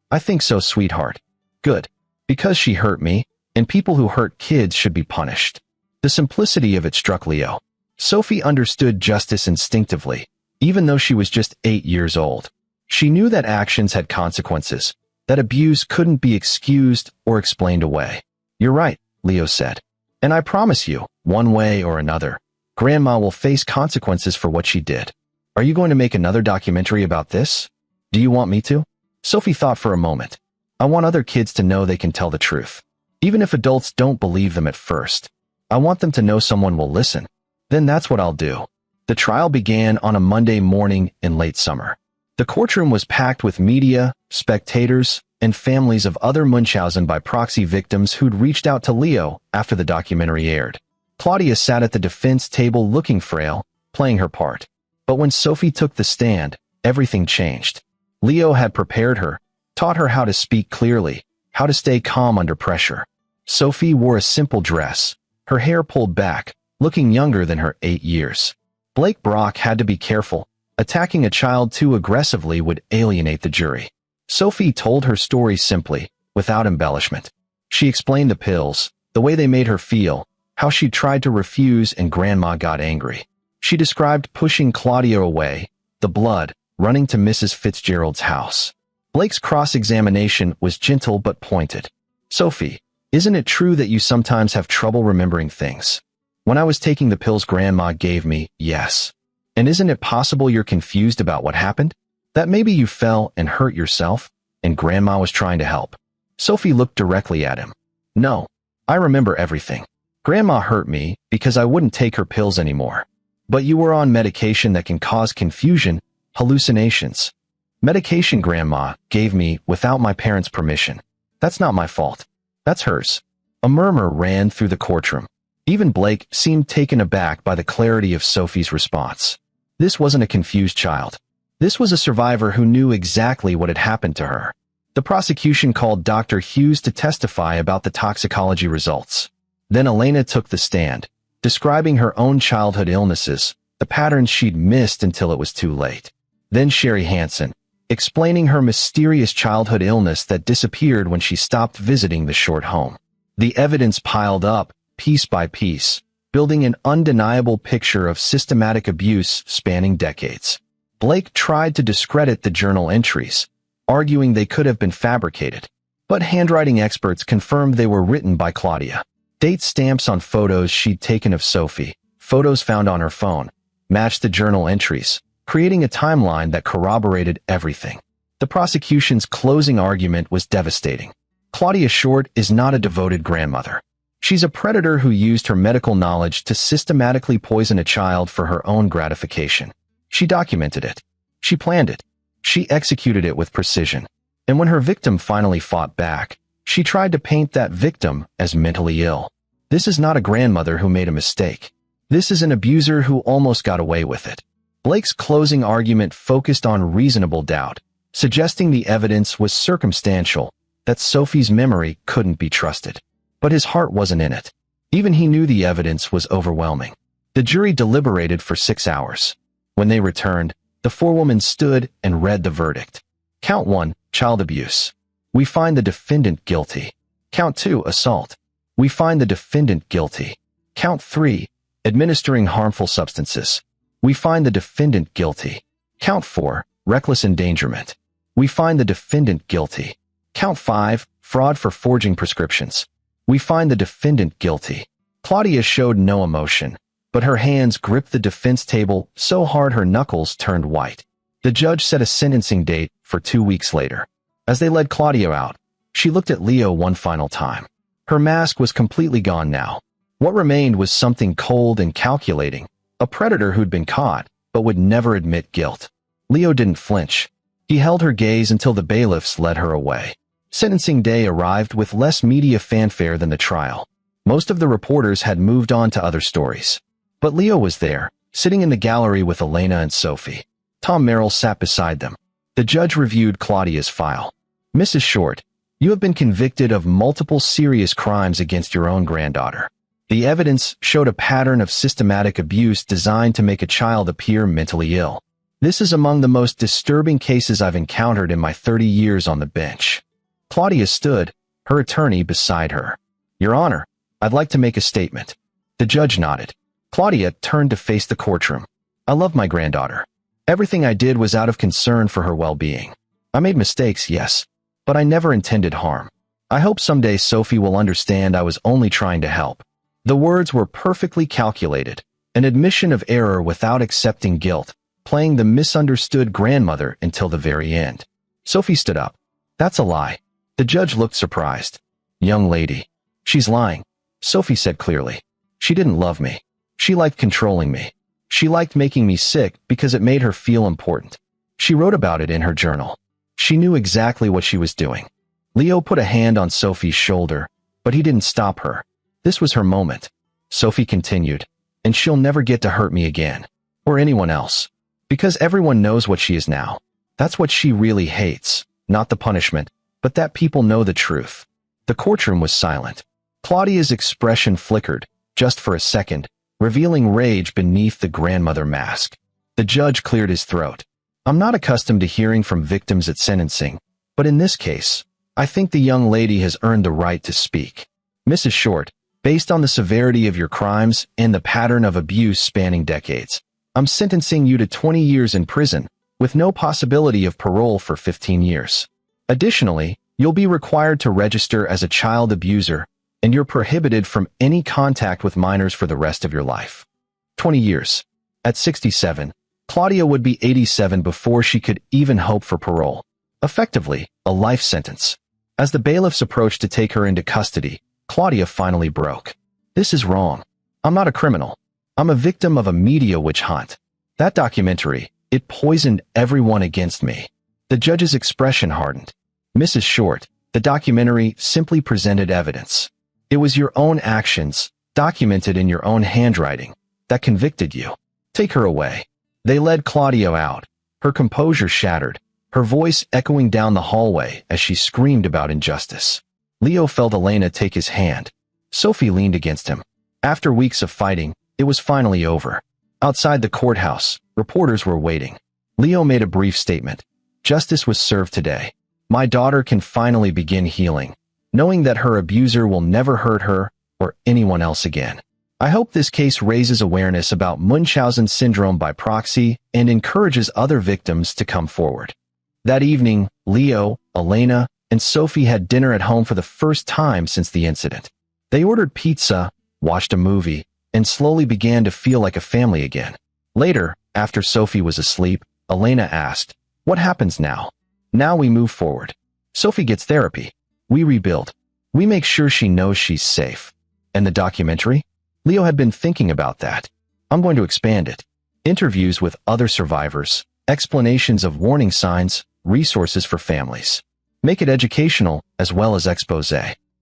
Speaker 1: "I think so, sweetheart." "Good. Because she hurt me, and people who hurt kids should be punished." The simplicity of it struck Leo. Sophie understood justice instinctively, even though she was just 8 years old. She knew that actions had consequences, that abuse couldn't be excused or explained away. "You're right," Leo said. "And I promise you, one way or another, Grandma will face consequences for what she did." "Are you going to make another documentary about this?" "Do you want me to?" Sophie thought for a moment. "I want other kids to know they can tell the truth. Even if adults don't believe them at first. I want them to know someone will listen. Then that's what I'll do." The trial began on a Monday morning in late summer. The courtroom was packed with media, spectators, and families of other Munchausen by proxy victims who'd reached out to Leo after the documentary aired. Claudia sat at the defense table looking frail, playing her part. But when Sophie took the stand, everything changed. Leo had prepared her, taught her how to speak clearly, how to stay calm under pressure. Sophie wore a simple dress, her hair pulled back, looking younger than her 8 years. Brock had to be careful. Attacking a child too aggressively would alienate the jury. Sophie told her story simply, without embellishment. She explained the pills, the way they made her feel, how she tried to refuse and Grandma got angry. She described pushing Claudia away, the blood, running to Mrs. Fitzgerald's house. Blake's cross-examination was gentle but pointed. "Sophie, isn't it true that you sometimes have trouble remembering things?" "When I was taking the pills Grandma gave me, yes." "And isn't it possible you're confused about what happened? That maybe you fell and hurt yourself, and Grandma was trying to help?" Sophie looked directly at him. "No, I remember everything. Grandma hurt me because I wouldn't take her pills anymore. But you were on medication that can cause confusion, hallucinations. Medication Grandma gave me without my parents' permission. That's not my fault. That's hers." A murmur ran through the courtroom. Even Blake seemed taken aback by the clarity of Sophie's response. This wasn't a confused child. This was a survivor who knew exactly what had happened to her. The prosecution called Dr. Hughes to testify about the toxicology results. Then Elena took the stand, describing her own childhood illnesses, the patterns she'd missed until it was too late. Then Sherry Hansen, explaining her mysterious childhood illness that disappeared when she stopped visiting the short home. The evidence piled up, piece by piece, building an undeniable picture of systematic abuse spanning decades. Blake tried to discredit the journal entries, arguing they could have been fabricated. But handwriting experts confirmed they were written by Claudia. Date stamps on photos she'd taken of Sophie, photos found on her phone, matched the journal entries, creating a timeline that corroborated everything. The prosecution's closing argument was devastating. Claudia Short is not a devoted grandmother. She's a predator who used her medical knowledge to systematically poison a child for her own gratification. She documented it. She planned it. She executed it with precision. And when her victim finally fought back, she tried to paint that victim as mentally ill. This is not a grandmother who made a mistake. This is an abuser who almost got away with it. Blake's closing argument focused on reasonable doubt, suggesting the evidence was circumstantial, that Sophie's memory couldn't be trusted. But his heart wasn't in it. Even he knew the evidence was overwhelming. The jury deliberated for 6 hours. When they returned, the forewoman stood and read the verdict. Count 1, child abuse. We find the defendant guilty. Count 2, assault. We find the defendant guilty. Count 3, administering harmful substances. We find the defendant guilty. Count 4, reckless endangerment. We find the defendant guilty. Count 5, fraud for forging prescriptions. We find the defendant guilty. Claudia showed no emotion, but her hands gripped the defense table so hard her knuckles turned white. The judge set a sentencing date for 2 weeks later. As they led Claudia out, she looked at Leo one final time. Her mask was completely gone now. What remained was something cold and calculating, a predator who'd been caught, but would never admit guilt. Leo didn't flinch. He held her gaze until the bailiffs led her away. Sentencing day arrived with less media fanfare than the trial. Most of the reporters had moved on to other stories. But Leo was there, sitting in the gallery with Elena and Sophie. Tom Merrill sat beside them. The judge reviewed Claudia's file. "Mrs. Short, You have been convicted of multiple serious crimes against your own granddaughter. The evidence showed a pattern of systematic abuse designed to make a child appear mentally ill. This is among the most disturbing cases I've encountered in my 30 years on the bench. Claudia stood, her attorney beside her. Your Honor, I'd like to make a statement. The judge nodded. Claudia turned to face the courtroom. I love my granddaughter. Everything I did was out of concern for her well-being. I made mistakes, yes, but I never intended harm. I hope someday Sophie will understand I was only trying to help. The words were perfectly calculated, an admission of error without accepting guilt, playing the misunderstood grandmother until the very end. Sophie stood up. That's a lie. The judge looked surprised. Young lady. She's lying, Sophie said clearly. She didn't love me. She liked controlling me. She liked making me sick because it made her feel important. She wrote about it in her journal. She knew exactly what she was doing. Leo put a hand on Sophie's shoulder, but he didn't stop her. This was her moment. Sophie continued, and she'll never get to hurt me again, or anyone else, because everyone knows what she is now. That's what she really hates, not the punishment, but that people know the truth. The courtroom was silent. Claudia's expression flickered, just for a second, revealing rage beneath the grandmother mask. The judge cleared his throat. I'm not accustomed to hearing from victims at sentencing, but in this case, I think the young lady has earned the right to speak. Mrs. Short, based on the severity of your crimes and the pattern of abuse spanning decades, I'm sentencing you to 20 years in prison, with no possibility of parole for 15 years. Additionally, you'll be required to register as a child abuser, and you're prohibited from any contact with minors for the rest of your life. 20 years. At 67, Claudia would be 87 before she could even hope for parole. Effectively, a life sentence. As the bailiffs approached to take her into custody, Claudia finally broke. This is wrong. I'm not a criminal. I'm a victim of a media witch hunt. That documentary, it poisoned everyone against me. The judge's expression hardened. Mrs. Short, the documentary simply presented evidence. It was your own actions, documented in your own handwriting, that convicted you. Take her away. They led Claudia out, her composure shattered, her voice echoing down the hallway as she screamed about injustice. Leo felt Elena take his hand. Sophie leaned against him. After weeks of fighting, it was finally over. Outside the courthouse, reporters were waiting. Leo made a brief statement. Justice was served today. My daughter can finally begin healing, knowing that her abuser will never hurt her or anyone else again. I hope this case raises awareness about Munchausen syndrome by proxy and encourages other victims to come forward. That evening, Leo, Elena, and Sophie had dinner at home for the first time since the incident. They ordered pizza, watched a movie, and slowly began to feel like a family again. Later, after Sophie was asleep, Elena asked, "What happens now?" "Now we move forward. Sophie gets therapy. We rebuild. We make sure she knows she's safe." And the documentary? Leo had been thinking about that. I'm going to expand it. Interviews with other survivors, explanations of warning signs, resources for families. Make it educational as well as expose.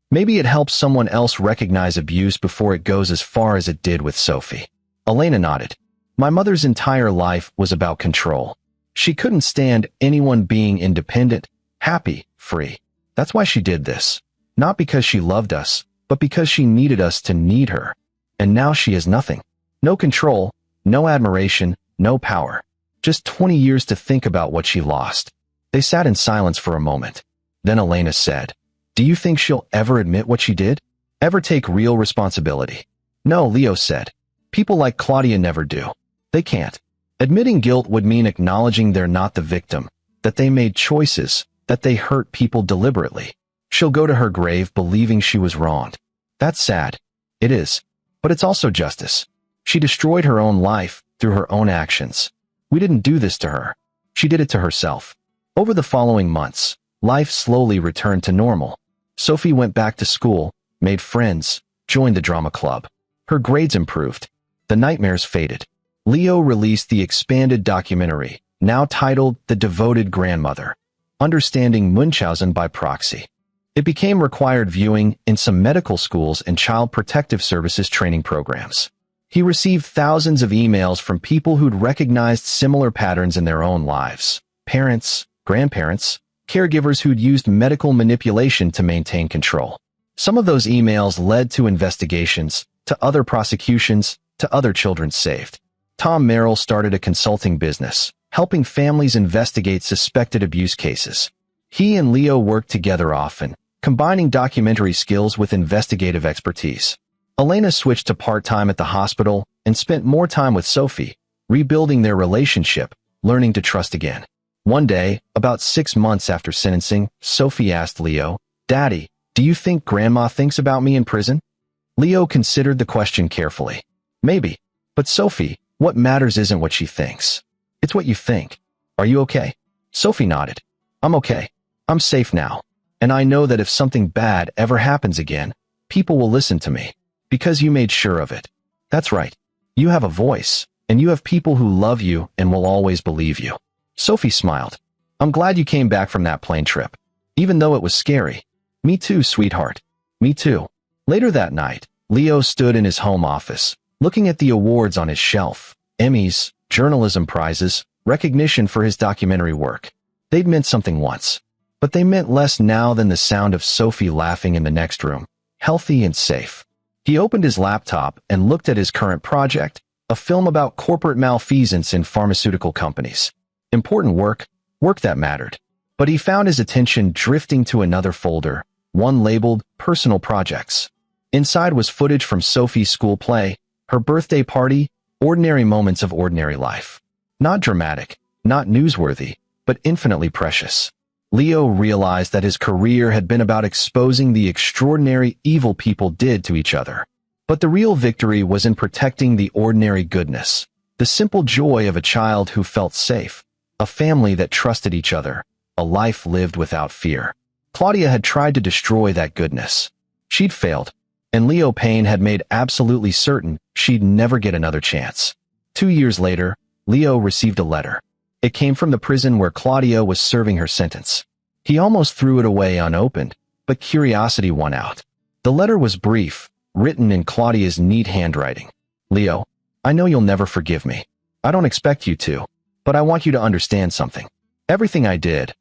Speaker 1: Maybe it helps someone else recognize abuse before it goes as far as it did with Sophie. Elena nodded. My mother's entire life was about control. She couldn't stand anyone being independent, happy, free. That's why she did this. Not because she loved us, but because she needed us to need her. And now she has nothing. No control, no admiration, no power. Just 20 years to think about what she lost. They sat in silence for a moment. Then Elena said, "Do you think she'll ever admit what she did? Ever take real responsibility?" "No," Leo said. "People like Claudia never do. They can't. Admitting guilt would mean acknowledging they're not the victim, that they made choices, that they hurt people deliberately. She'll go to her grave believing she was wronged. That's sad. It is. But it's also justice. She destroyed her own life through her own actions. We didn't do this to her. She did it to herself." Over the following months, life slowly returned to normal. Sophie went back to school, made friends, joined the drama club. Her grades improved. The nightmares faded. Leo released the expanded documentary, now titled The Devoted Grandmother, Understanding Munchausen by Proxy. It became required viewing in some medical schools and child protective services training programs. He received thousands of emails from people who'd recognized similar patterns in their own lives. Parents, grandparents, caregivers who'd used medical manipulation to maintain control. Some of those emails led to investigations, to other prosecutions, to other children saved. Tom Merrill started a consulting business, helping families investigate suspected abuse cases. He and Leo worked together often, combining documentary skills with investigative expertise. Elena switched to part-time at the hospital and spent more time with Sophie, rebuilding their relationship, learning to trust again. One day, about 6 months after sentencing, Sophie asked Leo, "Daddy, do you think Grandma thinks about me in prison?" Leo considered the question carefully. "Maybe. But Sophie, what matters isn't what she thinks. It's what you think. Are you okay?" Sophie nodded. "I'm okay. I'm safe now. And I know that if something bad ever happens again, people will listen to me. Because you made sure of it. That's right. You have a voice, and you have people who love you and will always believe you." Sophie smiled. "I'm glad you came back from that plane trip. Even though it was scary." "Me too, sweetheart. Me too." Later that night, Leo stood in his home office, looking at the awards on his shelf. Emmys, journalism prizes, recognition for his documentary work. They'd meant something once. But they meant less now than the sound of Sophie laughing in the next room, healthy and safe. He opened his laptop and looked at his current project, a film about corporate malfeasance in pharmaceutical companies. Important work, work that mattered. But he found his attention drifting to another folder, one labeled Personal Projects. Inside was footage from Sophie's school play, her birthday party, ordinary moments of ordinary life. Not dramatic, not newsworthy, but infinitely precious. Leo realized that his career had been about exposing the extraordinary evil people did to each other. But the real victory was in protecting the ordinary goodness, the simple joy of a child who felt safe, a family that trusted each other, a life lived without fear. Claudia had tried to destroy that goodness. She'd failed, and Leo Payne had made absolutely certain she'd never get another chance. 2 years later, Leo received a letter. It came from the prison where Claudia was serving her sentence. He almost threw it away unopened, but curiosity won out. The letter was brief, written in Claudia's neat handwriting. "Leo, I know you'll never forgive me. I don't expect you to, but I want you to understand something. Everything I did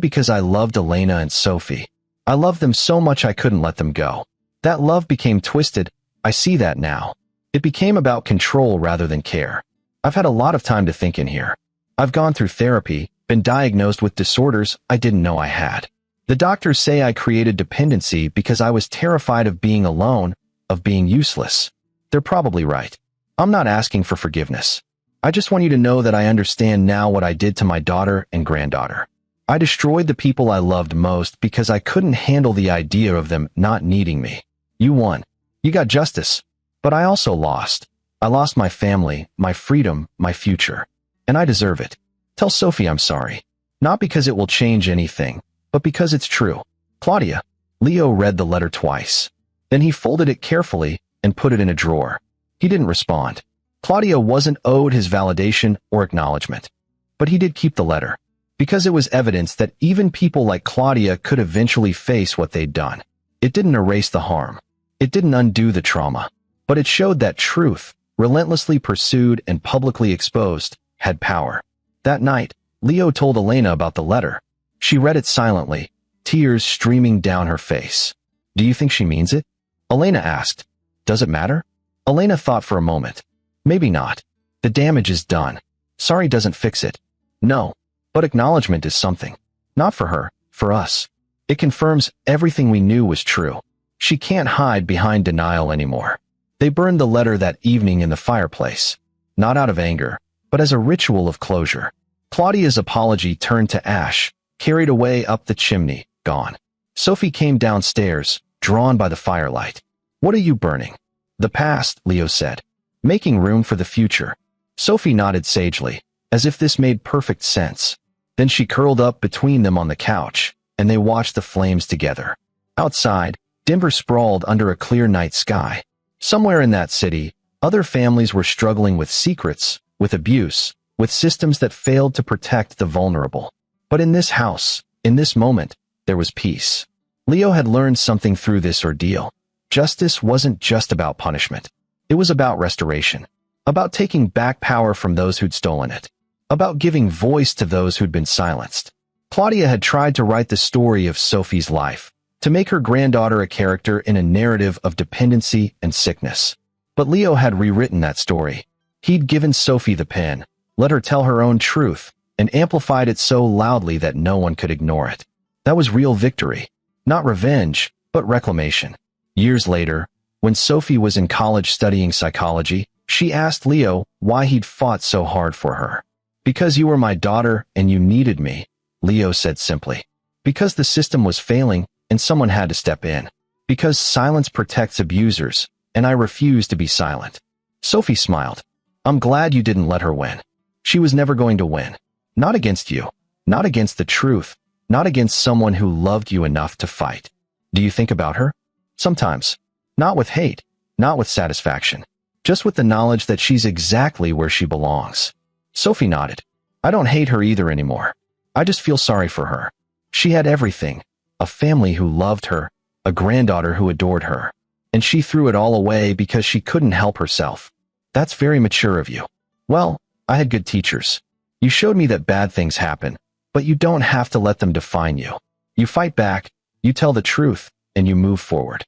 Speaker 1: because I loved Elena and Sophie. I loved them so much I couldn't let them go. That love became twisted. I see that now. It became about control rather than care. I've had a lot of time to think in here. I've gone through therapy, been diagnosed with disorders I didn't know I had. The doctors say I created dependency because I was terrified of being alone, of being useless. They're probably right. I'm not asking for forgiveness. I just want you to know that I understand now what I did to my daughter and granddaughter. I destroyed the people I loved most because I couldn't handle the idea of them not needing me. You won. You got justice. But I also lost. I lost my family, my freedom, my future. And I deserve it. Tell Sophie I'm sorry. Not because it will change anything, but because it's true. Claudia." Leo read the letter twice. Then he folded it carefully and put it in a drawer. He didn't respond. Claudia wasn't owed his validation or acknowledgement. But he did keep the letter, because it was evidence that even people like Claudia could eventually face what they'd done. It didn't erase the harm. It didn't undo the trauma. But it showed that truth, relentlessly pursued and publicly exposed, had power. That night, Leo told Elena about the letter. She read it silently, tears streaming down her face. "Do you think she means it?" Elena asked. "Does it matter?" Elena thought for a moment. "Maybe not. The damage is done. Sorry doesn't fix it." "No. But acknowledgement is something. Not for her, for us. It confirms everything we knew was true. She can't hide behind denial anymore." They burned the letter that evening in the fireplace. Not out of anger, but as a ritual of closure. Claudia's apology turned to ash, carried away up the chimney, gone. Sophie came downstairs, drawn by the firelight. "What are you burning?" "The past," Leo said. "Making room for the future." Sophie nodded sagely, as if this made perfect sense. Then she curled up between them on the couch, and they watched the flames together. Outside, Denver sprawled under a clear night sky. Somewhere in that city, other families were struggling with secrets, with abuse, with systems that failed to protect the vulnerable. But in this house, in this moment, there was peace. Leo had learned something through this ordeal. Justice wasn't just about punishment. It was about restoration, about taking back power from those who'd stolen it, about giving voice to those who'd been silenced. Claudia had tried to write the story of Sophie's life, to make her granddaughter a character in a narrative of dependency and sickness. But Leo had rewritten that story. He'd given Sophie the pen, let her tell her own truth, and amplified it so loudly that no one could ignore it. That was real victory. Not revenge, but reclamation. Years later, when Sophie was in college studying psychology, she asked Leo why he'd fought so hard for her. "Because you were my daughter and you needed me," Leo said simply. "Because the system was failing and someone had to step in. Because silence protects abusers, and I refuse to be silent." Sophie smiled. "I'm glad you didn't let her win. She was never going to win. Not against you. Not against the truth. Not against someone who loved you enough to fight." Do you think about her? Sometimes. Not with hate. Not with satisfaction. Just with the knowledge that she's exactly where she belongs. Sophie nodded. "I don't hate her either anymore. I just feel sorry for her. She had everything. A family who loved her. A granddaughter who adored her. And she threw it all away because she couldn't help herself. That's very mature of you." "Well, I had good teachers. You showed me that bad things happen, but you don't have to let them define you. You fight back, you tell the truth, and you move forward."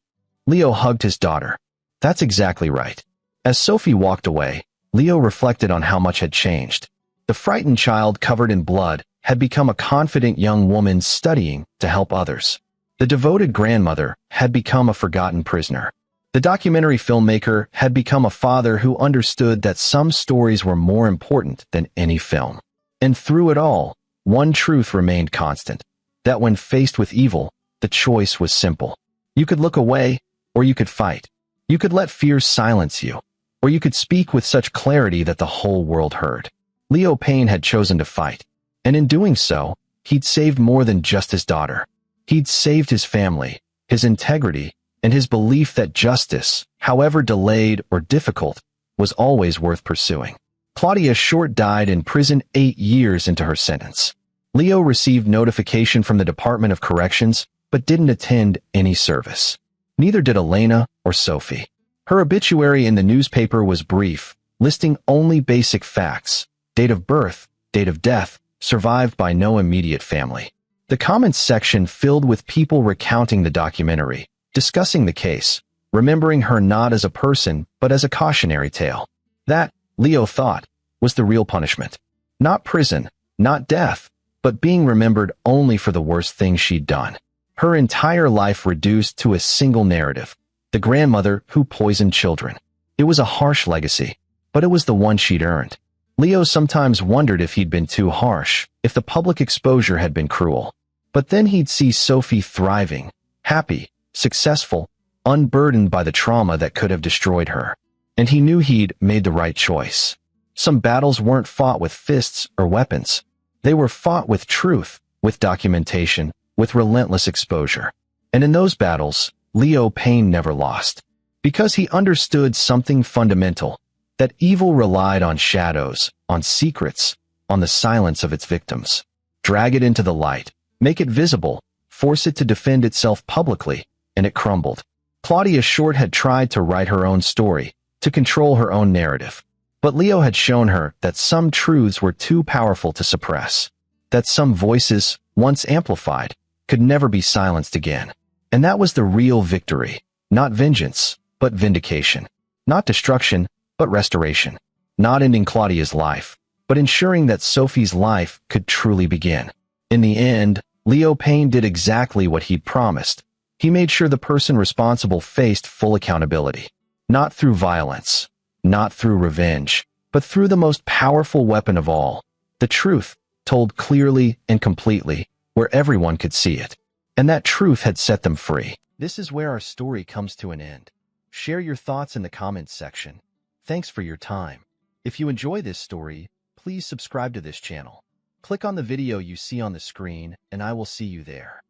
Speaker 1: Leo hugged his daughter. "That's exactly right." As Sophie walked away, Leo reflected on how much had changed. The frightened child covered in blood had become a confident young woman studying to help others. The devoted grandmother had become a forgotten prisoner. The documentary filmmaker had become a father who understood that some stories were more important than any film. And through it all, one truth remained constant, that when faced with evil, the choice was simple. You could look away, or you could fight. You could let fear silence you, or you could speak with such clarity that the whole world heard. Leo Payne had chosen to fight, and in doing so, he'd saved more than just his daughter. He'd saved his family, his integrity, and his belief that justice, however delayed or difficult, was always worth pursuing. Claudia Short died in prison 8 years into her sentence. Leo received notification from the Department of Corrections, but didn't attend any service. Neither did Elena or Sophie. Her obituary in the newspaper was brief, listing only basic facts: date of birth, date of death, survived by no immediate family. The comments section filled with people recounting the documentary, discussing the case, remembering her not as a person, but as a cautionary tale. That, Leo thought, was the real punishment. Not prison, not death, but being remembered only for the worst things she'd done. Her entire life reduced to a single narrative: the grandmother who poisoned children. It was a harsh legacy, but it was the one she'd earned. Leo sometimes wondered if he'd been too harsh, if the public exposure had been cruel. But then he'd see Sophie thriving, happy, successful, unburdened by the trauma that could have destroyed her. And he knew he'd made the right choice. Some battles weren't fought with fists or weapons. They were fought with truth, with documentation, with relentless exposure. And in those battles, Leo Payne never lost. Because he understood something fundamental: that evil relied on shadows, on secrets, on the silence of its victims. Drag it into the light, make it visible, force it to defend itself publicly, and it crumbled. Claudia Short had tried to write her own story, to control her own narrative. But Leo had shown her that some truths were too powerful to suppress, that some voices, once amplified, could never be silenced again. And that was the real victory: not vengeance, but vindication. Not destruction, but restoration. Not ending Claudia's life, but ensuring that Sophie's life could truly begin. In the end, Leo Payne did exactly what he'd promised. He made sure the person responsible faced full accountability. Not through violence, not through revenge, but through the most powerful weapon of all: the truth, told clearly and completely, where everyone could see it. And that truth had set them free. This is where our story comes to an end. Share your thoughts in the comments section. Thanks for your time. If you enjoy this story, please subscribe to this channel. Click on the video you see on the screen, and I will see you there.